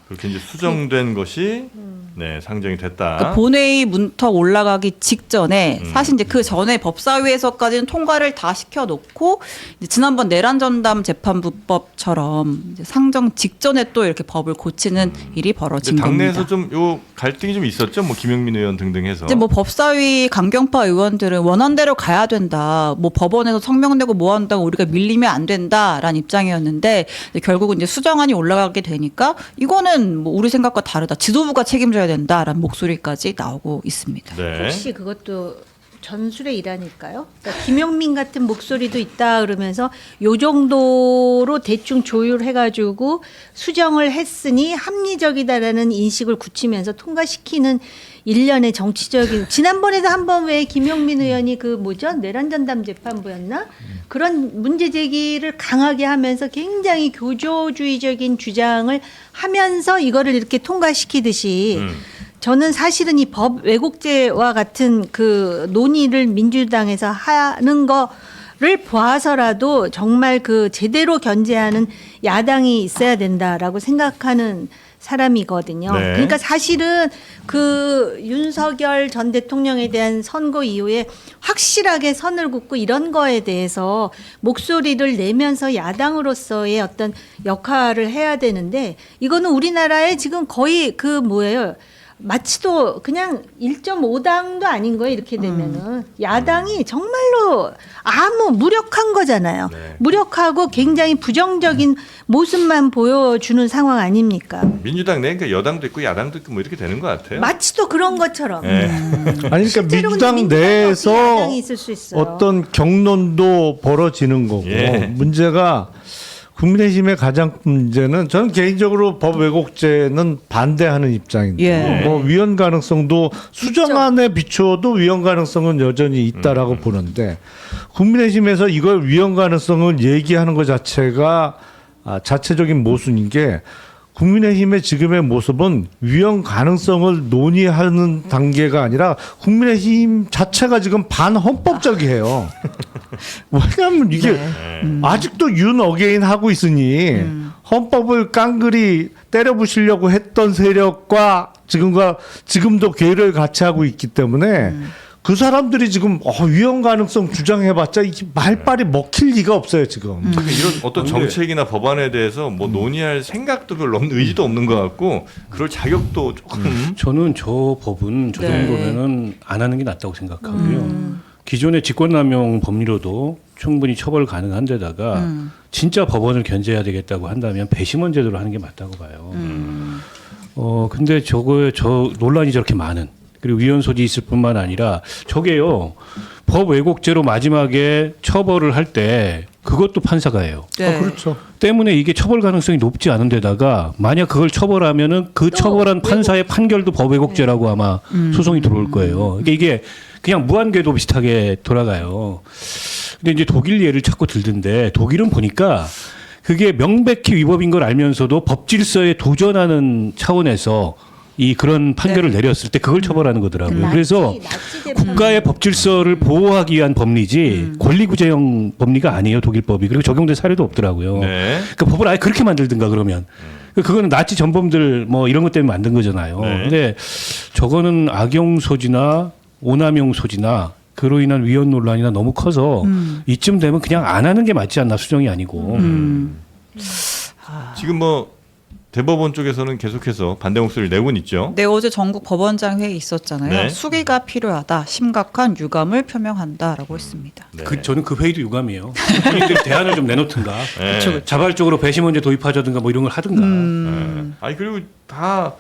그렇게 이제 수정된 것이 네, 상정이 됐다. 그러니까 본회의 문턱 올라가기 직전에 사실 이제 그 전에 법사위에서까지는 통과를 다 시켜놓고 이제 지난번 내란 전담 재판부법처럼 이제 상정 직전에 또 이렇게 법을 고치는 일이 벌어진 근데 당내에서 겁니다. 좀 요 갈등이 좀 있었죠. 뭐 김영민 의원 등등 해서. 이제 뭐 법사위 강경파 의원들은 원안대로 가야 된다. 뭐 법원에서 성명 내고 뭐 한다고 우리가 밀리면 안 된다라는 입장이었는데 이제 결국은 이제 수정안이 올라가게 되니까 이거는 뭐 우리 생각과 다르다. 지도부가 책임져야 된다라는 목소리까지 나오고 있습니다. 네. 혹시 그것도 전술의 일환일까요? 그러니까 김용민 같은 목소리도 있다 그러면서 요 정도로 대충 조율해가지고 수정을 했으니 합리적이다라는 인식을 굳히면서 통과시키는 일련의 정치적인 지난번에도 한번 왜 김용민 의원이 그 뭐죠 내란 전담 재판부였나 그런 문제 제기를 강하게 하면서 굉장히 교조주의적인 주장을 하면서 이거를 이렇게 통과시키듯이. 저는 사실은 이 법 왜곡죄와 같은 그 논의를 민주당에서 하는 거를 보아서라도 정말 그 제대로 견제하는 야당이 있어야 된다라고 생각하는 사람이거든요. 네. 그러니까 사실은 그 윤석열 전 대통령에 대한 선거 이후에 확실하게 선을 긋고 이런 거에 대해서 목소리를 내면서 야당으로서의 어떤 역할을 해야 되는데 이거는 우리나라에 지금 거의 그 뭐예요? 마치도 그냥 1.5당도 아닌 거예요. 이렇게 되면은 야당이 정말로 아무 무력한 거잖아요. 네. 무력하고 굉장히 부정적인 모습만 보여주는 상황 아닙니까? 민주당 내 그러니까 여당도 있고 야당도 있고 뭐 이렇게 되는 것 같아요. 마치도 그런 것처럼. 네. 아니 그러니까 실제로 민주당 근데 내에서 민주당이 야당이 있을 수 있어요. 어떤 경론도 벌어지는 거고 예. 문제가 국민의힘의 가장 문제는 저는 개인적으로 법 왜곡죄는 반대하는 입장인데 예. 뭐 위헌 가능성도 수정안에 비추어도 위헌 가능성은 여전히 있다라고 보는데 국민의힘에서 이걸 위헌 가능성을 얘기하는 것 자체가 자체적인 모순인 게 국민의힘의 지금의 모습은 위헌 가능성을 논의하는 단계가 아니라 국민의힘 자체가 지금 반헌법적이에요. 왜냐하면 이게 아직도 윤 어게인 하고 있으니 헌법을 깡그리 때려부시려고 했던 세력과 지금도 괴를 같이 하고 있기 때문에 그 사람들이 지금 위헌 가능성 주장해봤자 이게 말빨이 먹힐 리가 없어요 지금. 그러니까 이런 어떤 정책이나 법안에 대해서 뭐 논의할 생각도 별로 없는 의지도 없는 것 같고 그럴 자격도 조금 저는 저 법은 저 네. 정도면은 안 하는 게 낫다고 생각하고요. 기존의 직권남용 법리로도 충분히 처벌 가능한 데다가 진짜 법원을 견제해야 되겠다고 한다면 배심원 제도로 하는 게 맞다고 봐요. 근데 저 논란이 저렇게 많은 그리고 위헌 소지 있을 뿐만 아니라 저게요. 법 왜곡죄로 마지막에 처벌을 할 때 그것도 판사가 해요. 네. 그렇죠. 때문에 이게 처벌 가능성이 높지 않은 데다가 만약 그걸 처벌하면은 그 처벌한 판사의 판결도 법 왜곡죄라고 아마 소송이 들어올 거예요. 그러니까 이게 그냥 무한궤도 비슷하게 돌아가요. 근데 이제 독일 예를 자꾸 들던데 독일은 보니까 그게 명백히 위법인 걸 알면서도 법 질서에 도전하는 차원에서 그런 판결을 내렸을 때 그걸 처벌하는 거더라고요. 그래서 국가의 법 질서를 보호하기 위한 법리지 권리구제형 법리가 아니에요 독일법이. 그리고 적용된 사례도 없더라고요. 네. 그 법을 아예 그렇게 만들든가 그러면 그거는 나치 전범들 뭐 이런 것 때문에 만든 거잖아요. 네. 근데 저거는 악용 소지나 오남용 소지나 그로 인한 위헌 논란이나 너무 커서 이쯤 되면 그냥 안 하는 게 맞지 않나 수정이 아니고. 지금 뭐 대법원 쪽에서는 계속해서 반대 목소리를 내고는 있죠. 네, 어제 전국 법원장 회의 있었잖아요. 네. 수기가 필요하다. 심각한 유감을 표명한다라고 했습니다. 네. 저는 그 회의도 유감이에요. 본인들 대안을 좀 내놓든가. 네. 자발적으로 배심원제 도입하자든가 뭐 이런 걸 하든가. 네. 아니 그리고 다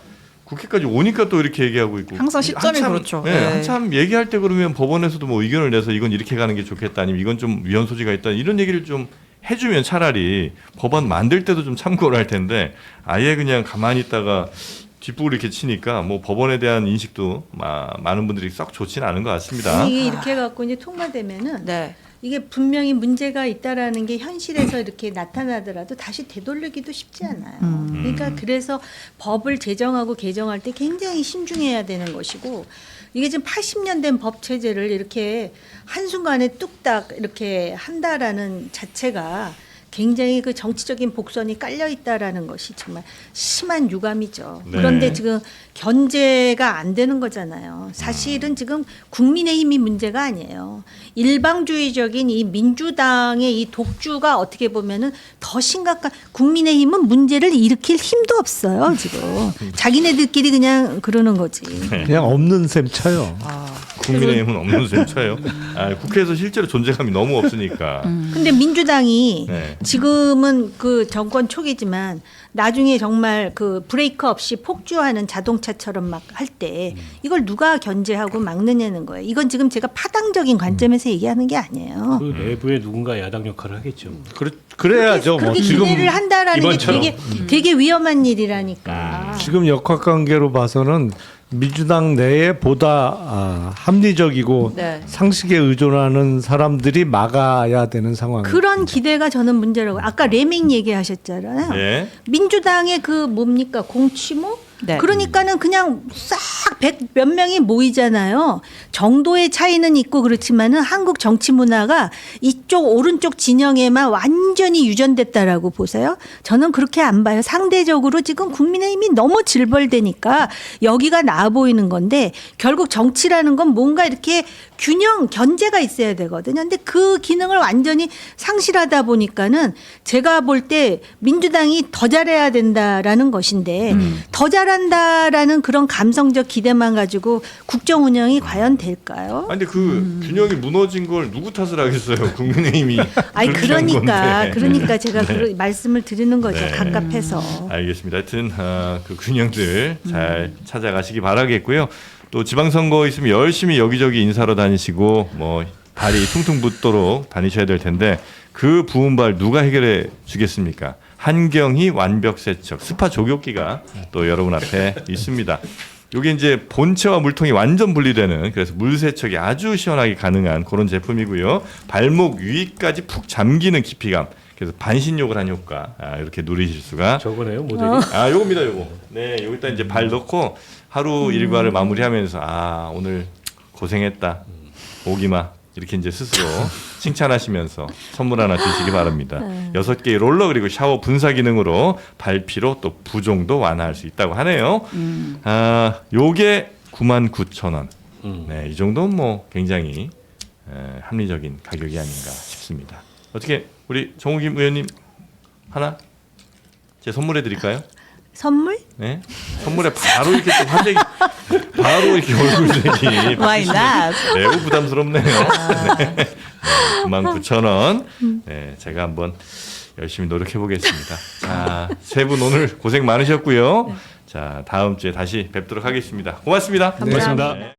국회까지 오니까 또 이렇게 얘기하고 있고 항상 시점이 그렇죠. 네, 네. 한참 얘기할 때 그러면 법원에서도 뭐 의견을 내서 이건 이렇게 가는 게 좋겠다 아니면 이건 좀 위헌 소지가 있다 이런 얘기를 좀 해주면 차라리 법안 만들 때도 좀 참고를 할 텐데 아예 그냥 가만히 있다가 뒷북을 이렇게 치니까 뭐 법원에 대한 인식도 많은 분들이 썩 좋지는 않은 것 같습니다. 이게 이렇게 해갖고 이제 통과되면은 네. 이게 분명히 문제가 있다라는 게 현실에서 이렇게 나타나더라도 다시 되돌리기도 쉽지 않아요. 그러니까 그래서 법을 제정하고 개정할 때 굉장히 신중해야 되는 것이고 이게 지금 80년 된 법 체제를 이렇게 한순간에 뚝딱 이렇게 한다라는 자체가 굉장히 그 정치적인 복선이 깔려 있다라는 것이 정말 심한 유감이죠. 네. 그런데 지금 견제가 안 되는 거잖아요. 사실은 지금 국민의힘이 문제가 아니에요. 일방주의적인 이 민주당의 이 독주가 어떻게 보면은 더 심각한, 국민의힘은 문제를 일으킬 힘도 없어요, 지금. 자기네들끼리 그냥 그러는 거지. 그냥 없는 셈 쳐요. 국민의힘은 없는 셈 쳐요. 국회에서 실제로 존재감이 너무 없으니까. 근데 민주당이 네. 지금은 그 정권 초기지만 나중에 정말 그 브레이크 없이 폭주하는 자동차처럼 막 할 때 이걸 누가 견제하고 막느냐는 거예요. 이건 지금 제가 파당적인 관점에서 얘기하는 게 아니에요. 그 내부에 누군가 야당 역할을 하겠죠. 그래야죠. 뭐 그렇게 지금 기대를 한다라는 게 이번처럼. 되게 위험한 일이라니까. 지금 역학관계로 봐서는 민주당 내에 보다 합리적이고 네. 상식에 의존하는 사람들이 막아야 되는 상황. 그런 기대가 저는 문제라고. 아까 레밍 얘기하셨잖아요. 예. 민주당의 그 뭡니까 공치모? 네. 그러니까는 그냥 싹 몇 명이 모이잖아요. 정도의 차이는 있고 그렇지만은 한국 정치 문화가 이쪽 오른쪽 진영에만 완전히 유전됐다라고 보세요. 저는 그렇게 안 봐요. 상대적으로 지금 국민의힘이 너무 질벌되니까 여기가 나아 보이는 건데 결국 정치라는 건 뭔가 이렇게 균형 견제가 있어야 되거든요. 근데 그 기능을 완전히 상실하다 보니까는 제가 볼 때 민주당이 더 잘해야 된다라는 것인데 더 잘한다라는 그런 감성적 기대만 가지고 국정 운영이 과연 될까요? 아니 근데 그 균형이 무너진 걸 누구 탓을 하겠어요? 국민의힘이. 아니 그렇게 한 건데. 그러니까 제가 네. 말씀을 드리는 거죠. 네. 갑갑해서. 알겠습니다. 하여튼 그 균형들 잘 찾아가시기 바라겠고요. 또 지방선거 있으면 열심히 여기저기 인사로 다니시고 뭐 발이 퉁퉁 붓도록 다니셔야 될 텐데 그 부은 발 누가 해결해 주겠습니까? 한경희 완벽세척 스파 조교기가 또 여러분 앞에 있습니다. 이게 이제 본체와 물통이 완전 분리되는, 그래서 물세척이 아주 시원하게 가능한 그런 제품이고요. 발목 위까지 푹 잠기는 깊이감. 그래서 반신욕을 한 효과 이렇게 누리실 수가. 저거네요 모델이. 요겁니다, 요거. 네, 여기다 이제 발 넣고 하루 일과를 마무리하면서 오늘 고생했다. 오기마. 이렇게 이제 스스로 칭찬하시면서 선물 하나 주시기 바랍니다. 6개의 롤러 그리고 샤워 분사 기능으로 발 피로 또 부종도 완화할 수 있다고 하네요. 요게 99,000원. 네, 이 정도는 뭐 굉장히 합리적인 가격이 아닌가 싶습니다. 어떻게 우리 정우김 의원님 하나 제 선물해 드릴까요? 선물? 네, 선물에 바로 이렇게 또 화제기, 바로 이렇게 얼굴색이 Why not? 매우 부담스럽네요. 네. 99,000원. 네, 제가 한번 열심히 노력해 보겠습니다. 자, 세 분 오늘 고생 많으셨고요. 자, 다음 주에 다시 뵙도록 하겠습니다. 고맙습니다. 감사합니다. 고맙습니다. 네.